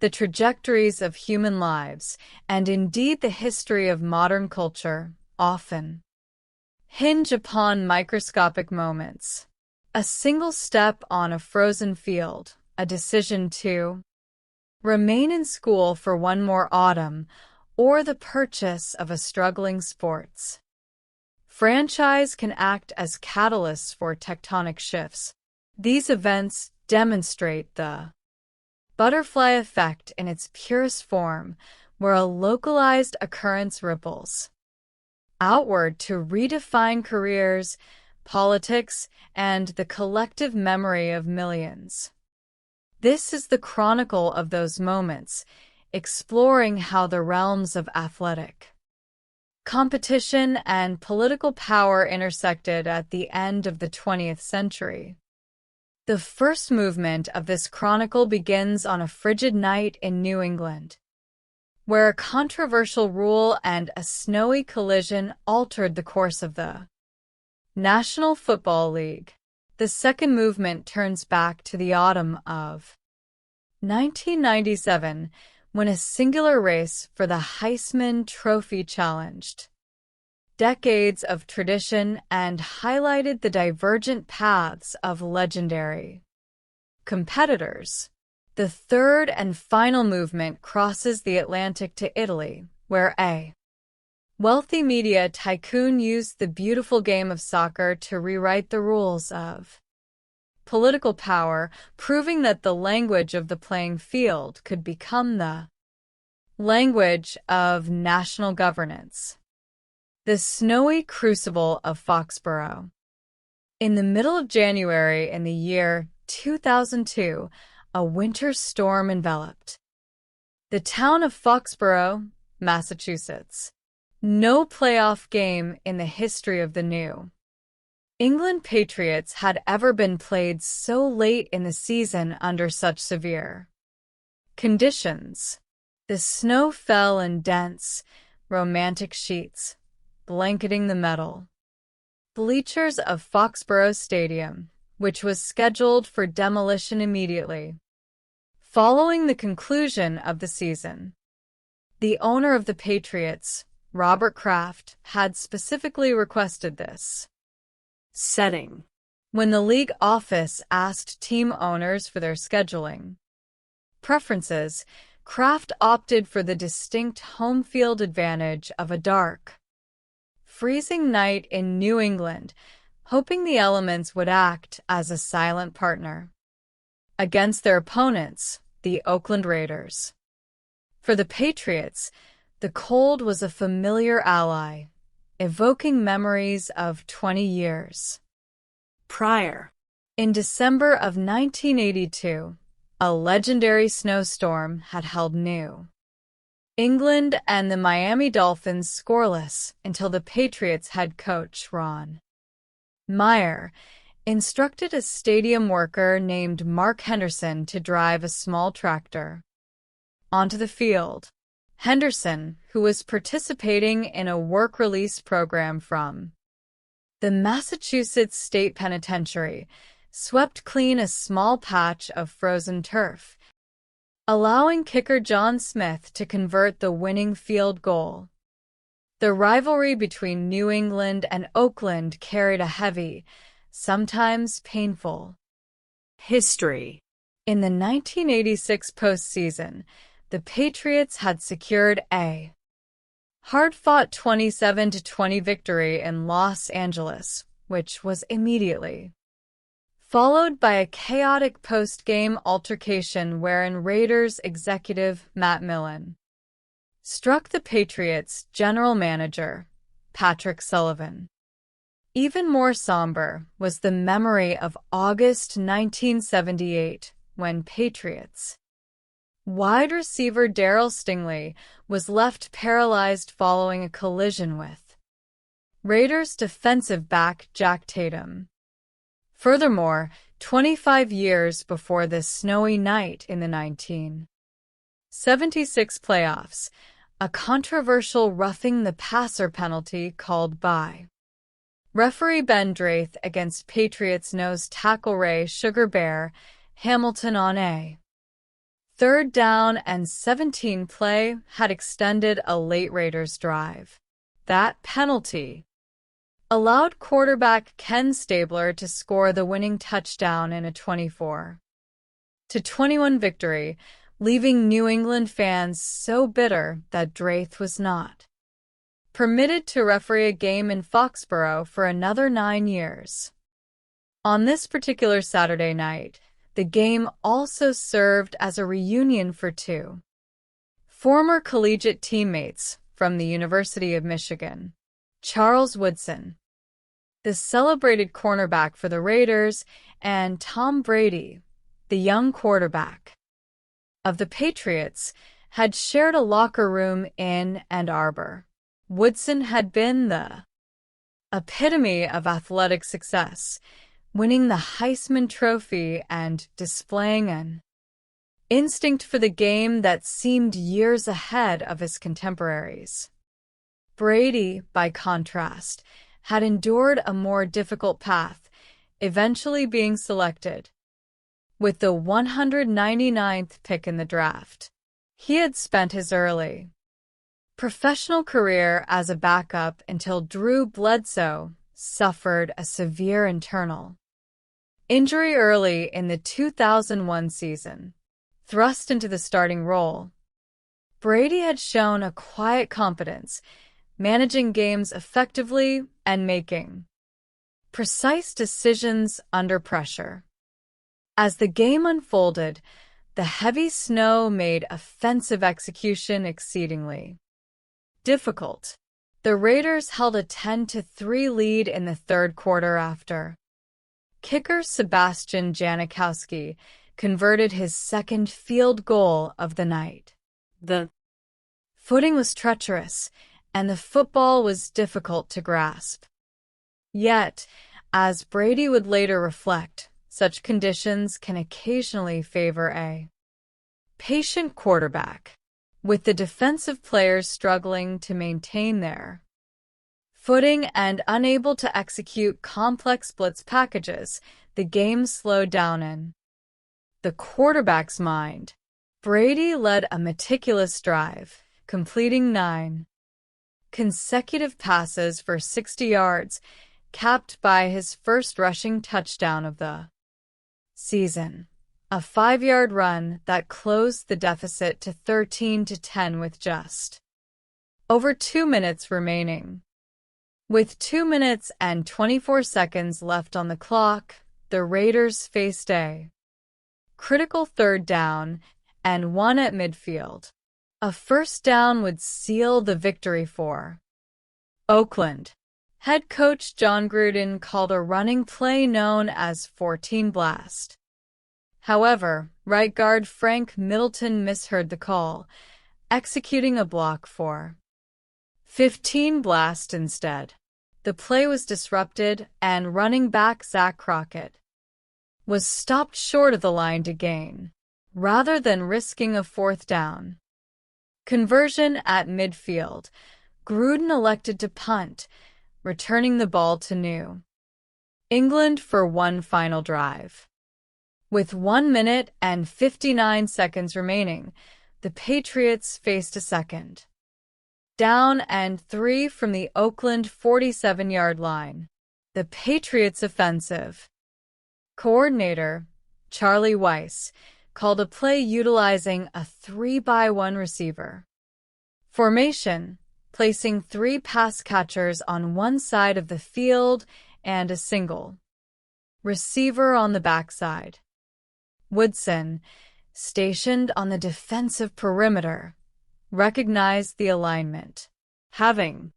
The trajectories of human lives, and indeed the history of modern culture, often hinge upon microscopic moments. A single step on a frozen field, a decision to remain in school for one more autumn, or the purchase of a struggling sports franchise can act as catalysts for tectonic shifts. These events demonstrate the butterfly effect in its purest form, where a localized occurrence ripples outward to redefine careers, politics, and the collective memory of millions. This is the chronicle of those moments, exploring how the realms of athletic competition and political power intersected at the end of the 20th century. The first movement of this chronicle begins on a frigid night in New England, where a controversial rule and a snowy collision altered the course of the National Football League. The second movement turns back to the autumn of 1997, when a singular race for the Heisman Trophy challenged decades of tradition and highlighted the divergent paths of legendary competitors. The third and final movement crosses the Atlantic to Italy, where a wealthy media tycoon used the beautiful game of soccer to rewrite the rules of political power, proving that the language of the playing field could become the language of national governance. The snowy crucible of Foxborough. In the middle of January in the year 2002, a winter storm enveloped the town of Foxborough, Massachusetts. No playoff game in the history of the New England Patriots had ever been played so late in the season under such severe conditions. The snow fell in dense, romantic sheets, blanketing the metal bleachers of Foxborough Stadium, which was scheduled for demolition immediately following the conclusion of the season. The owner of the Patriots, Robert Kraft, had specifically requested this setting. when the league office asked team owners for their scheduling preferences, Kraft opted for the distinct home field advantage of a dark, freezing night in New England, hoping the elements would act as a silent partner against their opponents, the Oakland Raiders. For the Patriots, the cold was a familiar ally, evoking memories of 20 years prior. In December of 1982, a legendary snowstorm had held New England and the Miami Dolphins scoreless until the Patriots head coach Ron Meyer instructed a stadium worker named Mark Henderson to drive a small tractor onto the field. Henderson, who was participating in a work release program from the Massachusetts State Penitentiary, swept clean a small patch of frozen turf, allowing kicker John Smith to convert the winning field goal. The rivalry between New England and Oakland carried a heavy, sometimes painful, history. In the 1986 postseason, the Patriots had secured a hard-fought 27-20 victory in Los Angeles, which was immediately followed by a chaotic post-game altercation wherein Raiders executive Matt Millen struck the Patriots' general manager, Patrick Sullivan. Even more somber was the memory of August 1978, when Patriots wide receiver Darryl Stingley was left paralyzed following a collision with Raiders defensive back Jack Tatum. Furthermore, 25 years before this snowy night in the 1976 playoffs, a controversial roughing the passer penalty called by referee Ben Drath against Patriots nose tackle Ray Sugar Bear Hamilton on a 3rd down and 17 play had extended a late Raiders drive. That penalty allowed quarterback Ken Stabler to score the winning touchdown in a 24-21 victory, leaving New England fans so bitter that Drath was not permitted to referee a game in Foxborough for another 9 years. On this particular Saturday night, the game also served as a reunion for two former collegiate teammates from the University of Michigan, Charles Woodson, the celebrated cornerback for the Raiders, and Tom Brady, the young quarterback of the Patriots, had shared a locker room in Ann Arbor. Woodson had been the epitome of athletic success, winning the Heisman Trophy and displaying an instinct for the game that seemed years ahead of his contemporaries. Brady, by contrast, had endured a more difficult path, eventually being selected with the 199th pick in the draft. He had spent his early professional career as a backup until Drew Bledsoe suffered a severe internal injury early in the 2001 season. Thrust into the starting role, Brady had shown a quiet competence, managing games effectively and making precise decisions under pressure. As the game unfolded, the heavy snow made offensive execution exceedingly difficult. The Raiders held a 10-3 lead in the third quarter after kicker Sebastian Janikowski converted his second field goal of the night. The footing was treacherous, and the football was difficult to grasp. Yet, as Brady would later reflect, such conditions can occasionally favor a patient quarterback, with the defensive players struggling to maintain their footing and unable to execute complex blitz packages. The game slowed down in the quarterback's mind. Brady led a meticulous drive, completing 9 consecutive passes for 60 yards, capped by his first rushing touchdown of the season. A 5-yard run that closed the deficit to 13-10 with just over 2 minutes remaining. With 2 minutes and 24 seconds left on the clock, the Raiders faced a critical 3rd down and 1 at midfield. A first down would seal the victory for Oakland. Head coach John Gruden called a running play known as 14 Blast. However, right guard Frank Middleton misheard the call, executing a block for 15 Blast instead. The play was disrupted, and running back Zach Crockett was stopped short of the line to gain, rather than risking a 4th down conversion at midfield. Gruden elected to punt, returning the ball to New England for one final drive. With 1 minute and 59 seconds remaining, the Patriots faced a second down and 3 from the Oakland 47-yard line. The Patriots' offensive coordinator, Charlie Weiss, called a play utilizing a 3-by-1 receiver formation, placing 3 pass catchers on one side of the field and a single receiver on the backside. Woodson, stationed on the defensive perimeter, recognized the alignment. Having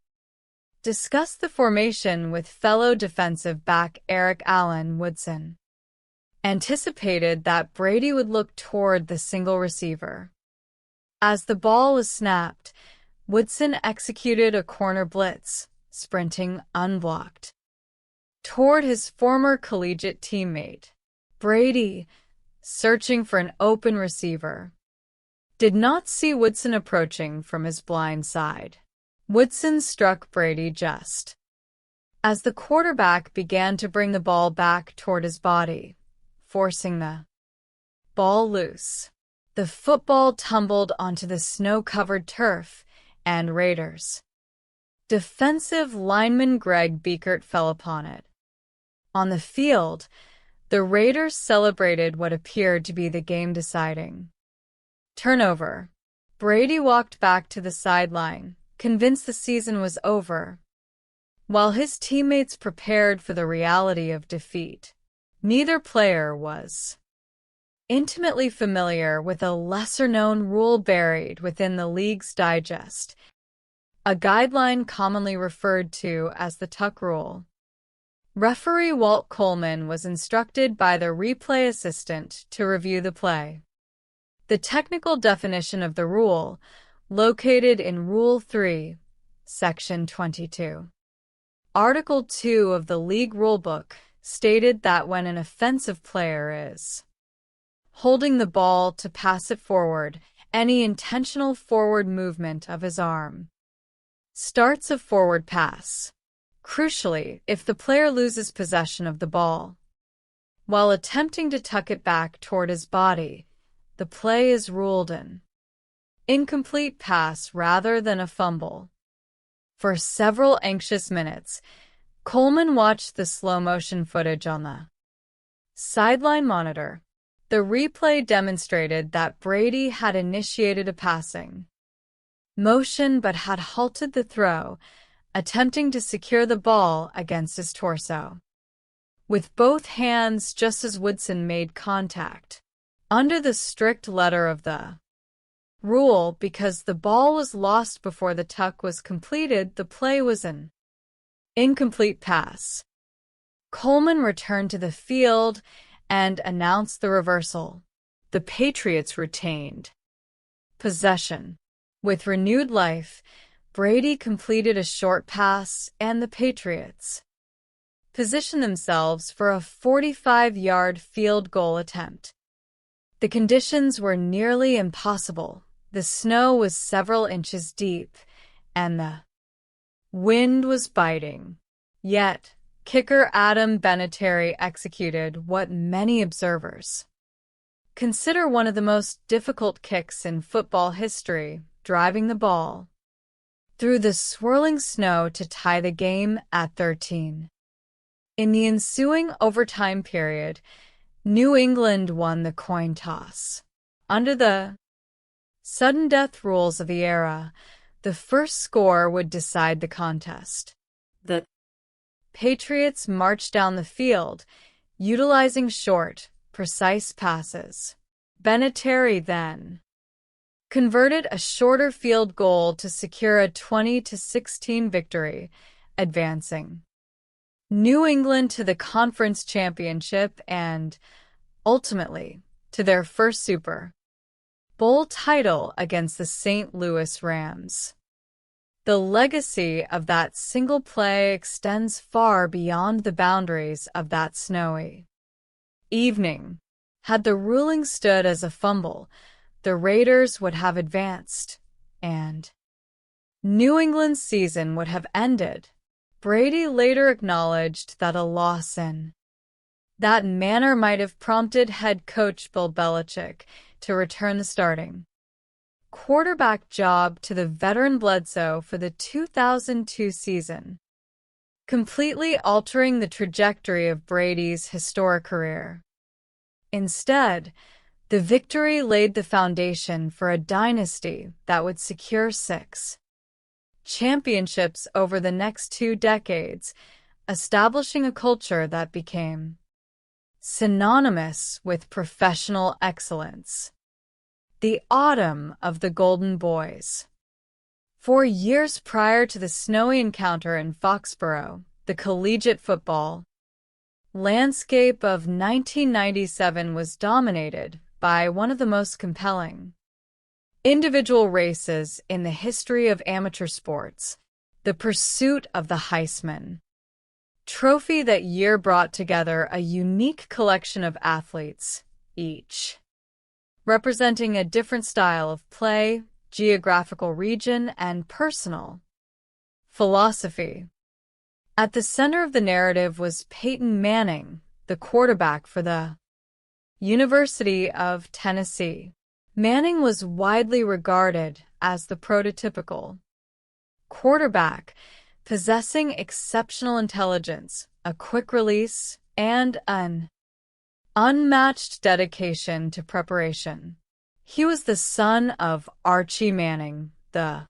discussed the formation with fellow defensive back Eric Allen, Woodson anticipated that Brady would look toward the single receiver. As the ball was snapped, Woodson executed a corner blitz, sprinting unblocked toward his former collegiate teammate. Brady, searching for an open receiver, did not see Woodson approaching from his blind side. Woodson struck Brady just as the quarterback began to bring the ball back toward his body, forcing the ball loose. The football tumbled onto the snow-covered turf, and Raiders defensive lineman Greg Biekert fell upon it. On the field, the Raiders celebrated what appeared to be the game-deciding turnover. Brady walked back to the sideline, convinced the season was over. While his teammates prepared for the reality of defeat, neither player was intimately familiar with a lesser-known rule buried within the league's digest, a guideline commonly referred to as the Tuck Rule. Referee Walt Coleman was instructed by the replay assistant to review the play. The technical definition of the rule, located in Rule 3, Section 22. Article 2 of the League Rulebook, stated that when an offensive player is holding the ball to pass it forward, any intentional forward movement of his arm starts a forward pass. Crucially, if the player loses possession of the ball while attempting to tuck it back toward his body, the play is ruled an incomplete pass rather than a fumble. For several anxious minutes, Coleman watched the slow-motion footage on the sideline monitor. The replay demonstrated that Brady had initiated a passing motion but had halted the throw, attempting to secure the ball against his torso with both hands just as Woodson made contact. Under the strict letter of the rule, because the ball was lost before the tuck was completed, the play was an incomplete pass. Coleman returned to the field and announced the reversal. The Patriots retained possession. With renewed life, Brady completed a short pass, and the Patriots positioned themselves for a 45-yard field goal attempt. The conditions were nearly impossible. The snow was several inches deep, and the wind was biting. Yet, kicker Adam Vinatieri executed what many observers consider one of the most difficult kicks in football history, driving the ball through the swirling snow to tie the game at 13. In the ensuing overtime period, New England won the coin toss. Under the sudden death rules of the era, the first score would decide the contest. The Patriots marched down the field, utilizing short, precise passes. Vinatieri then converted a shorter field goal to secure a 20-16 victory, advancing New England to the conference championship and, ultimately, to their first Super Bowl title against the St. Louis Rams. The legacy of that single play extends far beyond the boundaries of that snowy evening. Had the ruling stood as a fumble, the Raiders would have advanced, and New England's season would have ended. Brady later acknowledged that a loss in that manner might have prompted head coach Bill Belichick to return the starting quarterback job to the veteran Bledsoe for the 2002 season, completely altering the trajectory of Brady's historic career. Instead, the victory laid the foundation for a dynasty that would secure 6 championships over the next 2 decades, establishing a culture that became synonymous with professional excellence. The autumn of the Golden Boys. 4 years prior to the snowy encounter in Foxborough, the collegiate football landscape of 1997 was dominated by one of the most compelling individual races in the history of amateur sports, the pursuit of the Heisman Trophy. That year brought together a unique collection of athletes, each representing a different style of play, geographical region, and personal philosophy. At the center of the narrative was Peyton Manning, the quarterback for the University of Tennessee. Manning was widely regarded as the prototypical quarterback, possessing exceptional intelligence, a quick release, and an unmatched dedication to preparation. He was the son of Archie Manning, the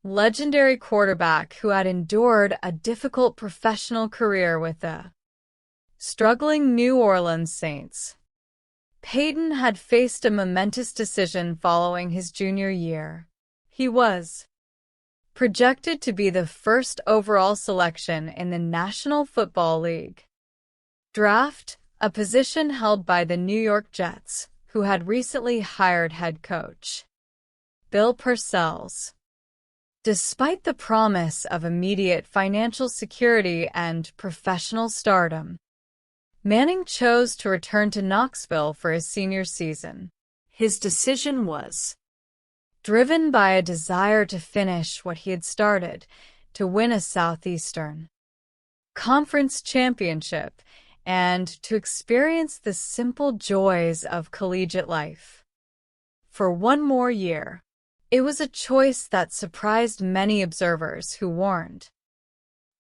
legendary quarterback who had endured a difficult professional career with the struggling New Orleans Saints. Peyton had faced a momentous decision following his junior year. He was projected to be the first overall selection in the National Football League draft, a position held by the New York Jets, who had recently hired head coach Bill Parcells. Despite the promise of immediate financial security and professional stardom, Manning chose to return to Knoxville for his senior season. His decision was driven by a desire to finish what he had started, to win a Southeastern Conference championship, and to experience the simple joys of collegiate life. For one more year, it was a choice that surprised many observers who warned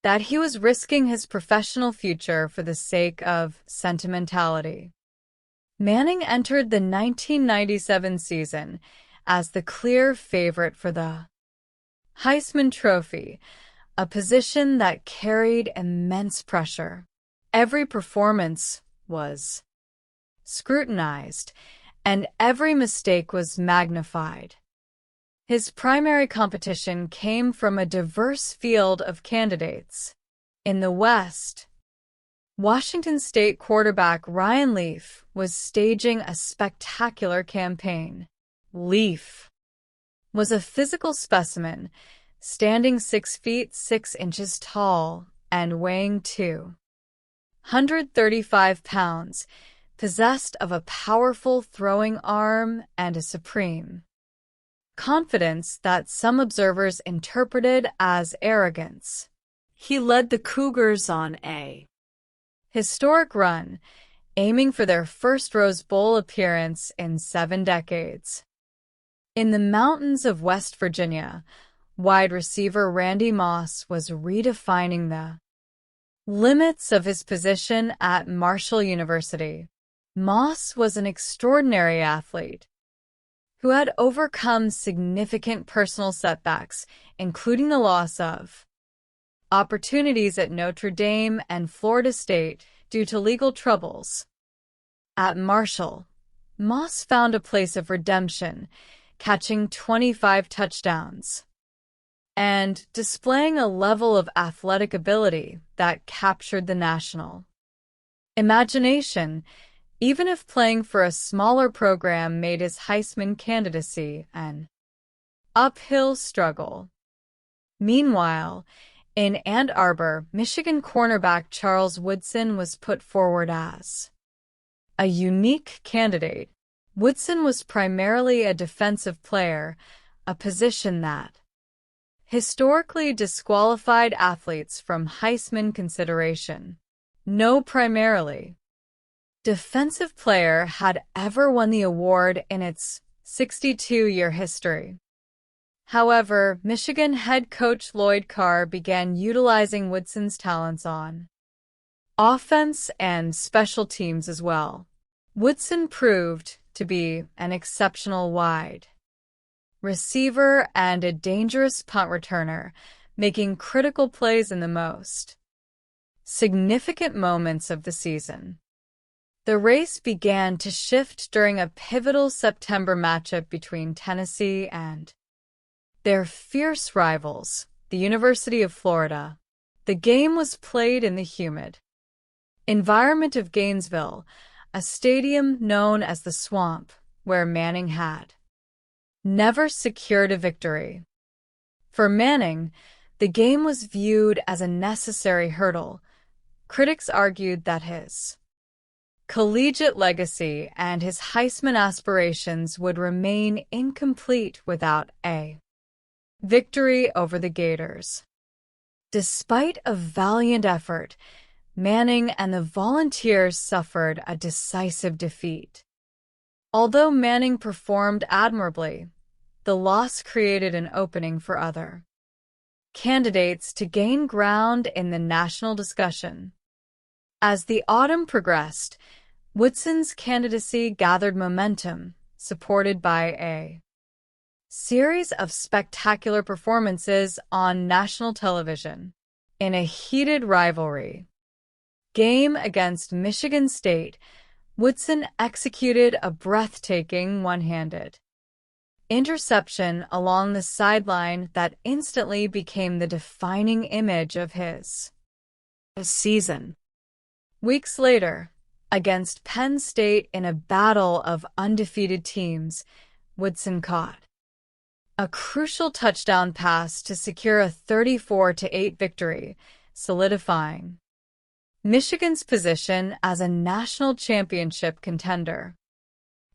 that he was risking his professional future for the sake of sentimentality. Manning entered the 1997 season as the clear favorite for the Heisman Trophy, a position that carried immense pressure. Every performance was scrutinized, and every mistake was magnified. His primary competition came from a diverse field of candidates. In the West, Washington State quarterback Ryan Leaf was staging a spectacular campaign. Leaf was a physical specimen, standing 6 feet 6 inches tall and weighing 235 pounds, possessed of a powerful throwing arm and a supreme confidence that some observers interpreted as arrogance. He led the Cougars on a historic run, aiming for their first Rose Bowl appearance in 7 decades. In the mountains of West Virginia, wide receiver Randy Moss was redefining the Limits of his position at Marshall University. Moss was an extraordinary athlete who had overcome significant personal setbacks, including the loss of opportunities at Notre Dame and Florida State due to legal troubles. At Marshall, Moss found a place of redemption, catching 25 touchdowns and displaying a level of athletic ability that captured the national imagination, even if playing for a smaller program made his Heisman candidacy an uphill struggle. Meanwhile, in Ann Arbor, Michigan cornerback Charles Woodson was put forward as a unique candidate. Woodson was primarily a defensive player, a position that historically disqualified athletes from Heisman consideration. No primarily defensive player had ever won the award in its 62-year history. However, Michigan head coach Lloyd Carr began utilizing Woodson's talents on offense and special teams as well. Woodson proved to be an exceptional wide receiver and a dangerous punt returner, making critical plays in the most significant moments of the season. The race began to shift during a pivotal September matchup between Tennessee and their fierce rivals, the University of Florida. The game was played in the humid environment of Gainesville, a stadium known as the Swamp, where Manning had never secured a victory. For Manning, the game was viewed as a necessary hurdle. Critics argued that his collegiate legacy and his Heisman aspirations would remain incomplete without a victory over the Gators. Despite a valiant effort, Manning and the Volunteers suffered a decisive defeat. Although Manning performed admirably, the loss created an opening for other candidates to gain ground in the national discussion. As the autumn progressed, Woodson's candidacy gathered momentum, supported by a series of spectacular performances on national television. In a heated rivalry game against Michigan State, Woodson executed a breathtaking one-handed interception along the sideline that instantly became the defining image of his season. Weeks later, against Penn State in a battle of undefeated teams, Woodson caught a crucial touchdown pass to secure a 34-8 victory, solidifying Michigan's position as a national championship contender.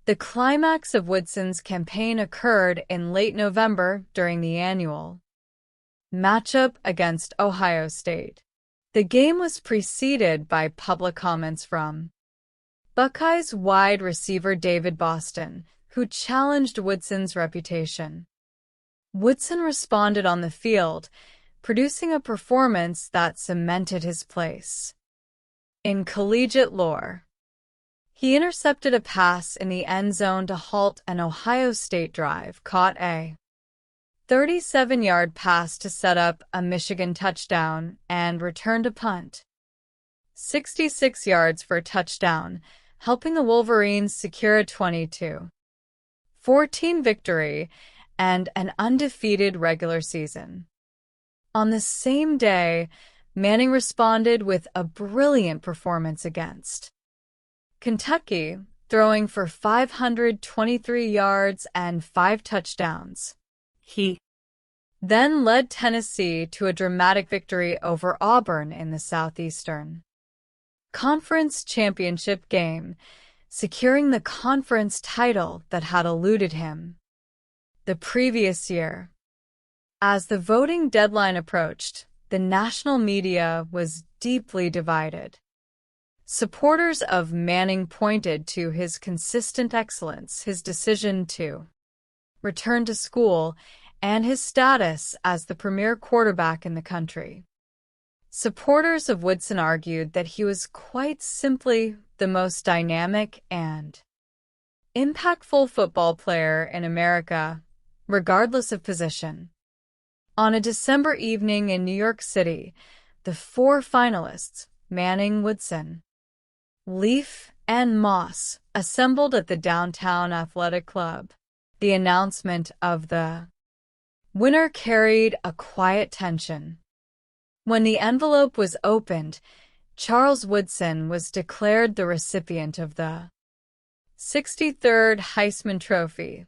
The climax of Woodson's campaign occurred in late November during the annual matchup against Ohio State. The game was preceded by public comments from Buckeyes wide receiver David Boston, who challenged Woodson's reputation. Woodson responded on the field, producing a performance that cemented his place in collegiate lore. He intercepted a pass in the end zone to halt an Ohio State drive, caught a 37-yard pass to set up a Michigan touchdown, and returned a punt 66 yards for a touchdown, helping the Wolverines secure a 22-14 victory and an undefeated regular season. On the same day, Manning responded with a brilliant performance against Kentucky, throwing for 523 yards and 5 touchdowns. He then led Tennessee to a dramatic victory over Auburn in the Southeastern Conference Championship game, securing the conference title that had eluded him the previous year. As the voting deadline approached, the national media was deeply divided. Supporters of Manning pointed to his consistent excellence, his decision to return to school, and his status as the premier quarterback in the country. Supporters of Woodson argued that he was quite simply the most dynamic and impactful football player in America, regardless of position. On a December evening in New York City, the four finalists, Manning, Woodson, Leaf, and Moss, assembled at the Downtown Athletic Club. The announcement of the winner carried a quiet tension. When the envelope was opened, Charles Woodson was declared the recipient of the 63rd Heisman Trophy,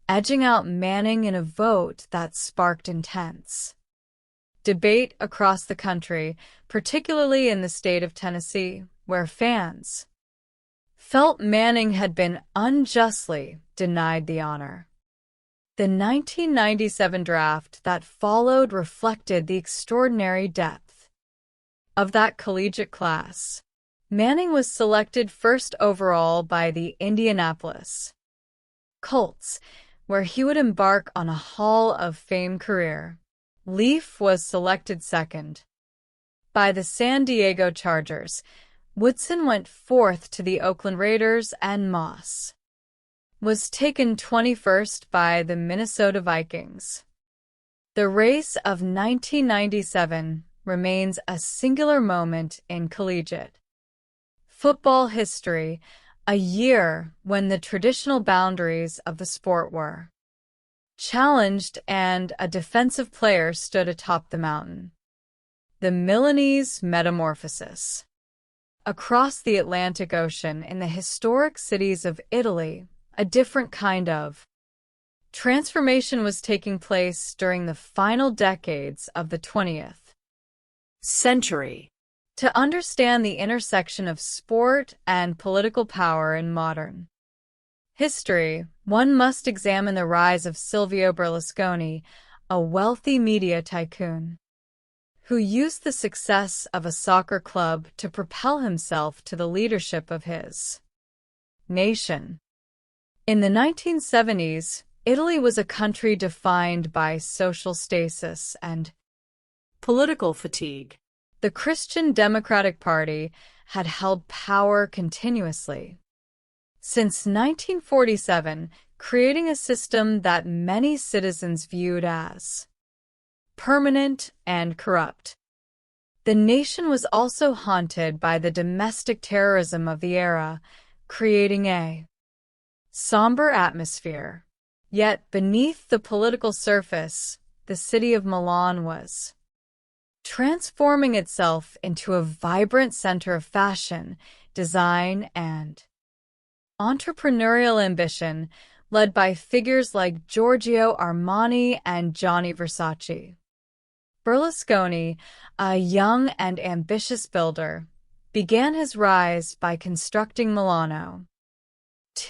edging out Manning in a vote that sparked intense debate across the country, particularly in the state of Tennessee, where fans felt Manning had been unjustly denied the honor. The 1997 draft that followed reflected the extraordinary depth of that collegiate class. Manning was selected first overall by the Indianapolis Colts, where he would embark on a Hall of Fame career. Leaf was selected second by the San Diego Chargers. Woodson went fourth to the Oakland Raiders, and Moss was taken 21st by the Minnesota Vikings. The race of 1997 remains a singular moment in collegiate football history, a year when the traditional boundaries of the sport were challenged and a defensive player stood atop the mountain. The Milanese metamorphosis. Across the Atlantic Ocean in the historic cities of Italy, a different kind of transformation was taking place during the final decades of the 20th century. To understand the intersection of sport and political power in modern history, one must examine the rise of Silvio Berlusconi, a wealthy media tycoon who used the success of a soccer club to propel himself to the leadership of his nation. In the 1970s, Italy was a country defined by social stasis and political fatigue. The Christian Democratic Party had held power continuously since 1947, creating a system that many citizens viewed as permanent and corrupt. The nation was also haunted by the domestic terrorism of the era, creating a somber atmosphere. Yet beneath the political surface, the city of Milan was transforming itself into a vibrant center of fashion, design, and entrepreneurial ambition, led by figures like Giorgio Armani and Gianni Versace. Berlusconi, a young and ambitious builder, began his rise by constructing Milano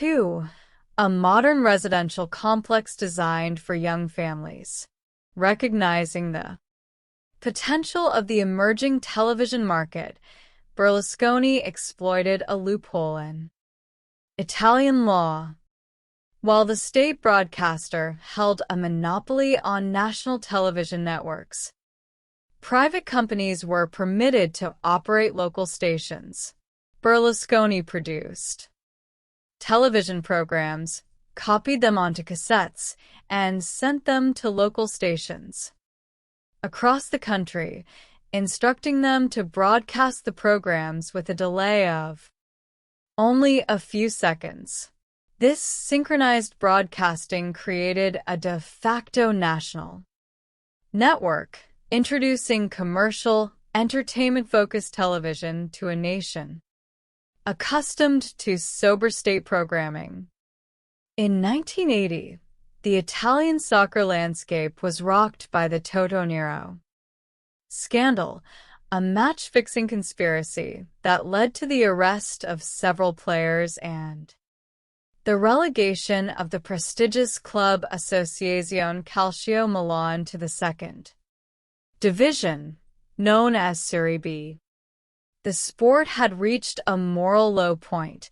II, a modern residential complex designed for young families. Recognizing the potential of the emerging television market, Berlusconi exploited a loophole in Italian law. While the state broadcaster held a monopoly on national television networks, private companies were permitted to operate local stations. Berlusconi produced television programs, copied them onto cassettes, and sent them to local stations across the country, instructing them to broadcast the programs with a delay of only a few seconds. This synchronized broadcasting created a de facto national network, introducing commercial, entertainment-focused television to a nation accustomed to sober state programming. In 1980, the Italian soccer landscape was rocked by the Toto Nero scandal, a match-fixing conspiracy that led to the arrest of several players and the relegation of the prestigious club Associazione Calcio Milan to the second division, known as Serie B. The sport had reached a moral low point,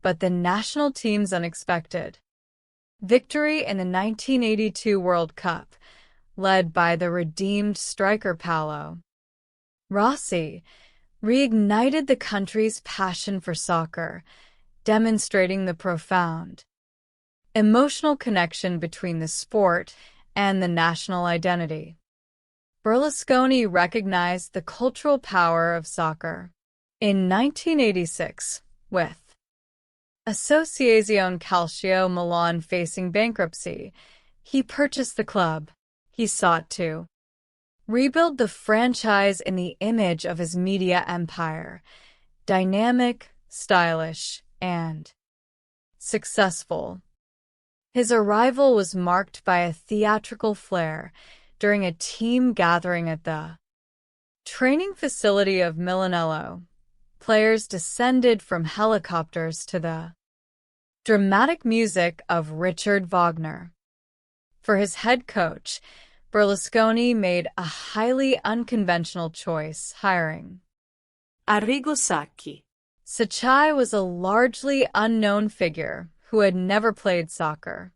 but the national team's unexpected victory in the 1982 World Cup, led by the redeemed striker Paolo Rossi reignited the country's passion for soccer, demonstrating the profound emotional connection between the sport and the national identity. Berlusconi recognized the cultural power of soccer. In 1986, with Associazione Calcio Milan facing bankruptcy, he purchased the club. He sought to rebuild the franchise in the image of his media empire, dynamic, stylish, and successful. His arrival was marked by a theatrical flair during a team gathering at the training facility of Milanello. Players descended from helicopters to the dramatic music of Richard Wagner. For his head coach, Berlusconi made a highly unconventional choice, hiring Arrigo Sacchi. Sacchi was a largely unknown figure who had never played soccer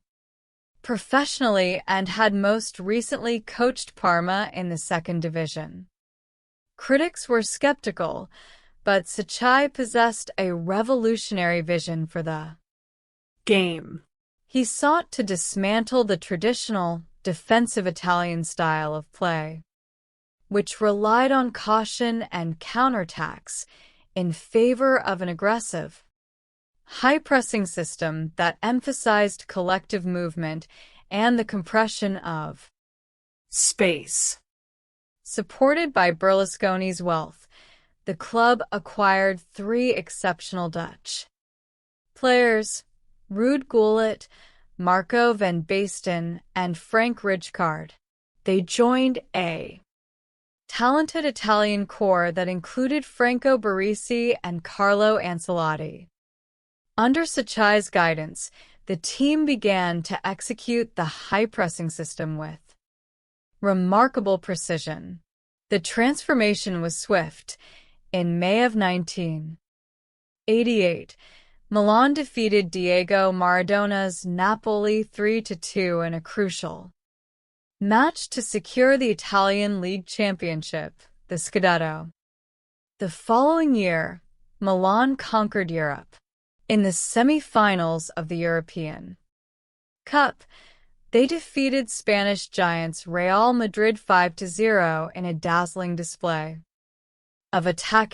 professionally and had most recently coached Parma in the second division. Critics were skeptical, but Sacchi possessed a revolutionary vision for the game. He sought to dismantle the traditional, defensive Italian style of play, which relied on caution and counterattacks in favor of an aggressive, high-pressing system that emphasized collective movement and the compression of space. Supported by Berlusconi's wealth, the club acquired 3 exceptional Dutch players, Ruud Gullit, Marco van Basten, and Frank Rijkaard. They joined a talented Italian core that included Franco Baresi and Carlo Ancelotti. Under Sacchi's guidance, the team began to execute the high-pressing system with remarkable precision. The transformation was swift. In May of 1988, Milan defeated Diego Maradona's Napoli 3-2 in a crucial match to secure the Italian League Championship, the Scudetto. The following year, Milan conquered Europe. In the semi-finals of the European Cup, they defeated Spanish giants Real Madrid 5-0 in a dazzling display of attacking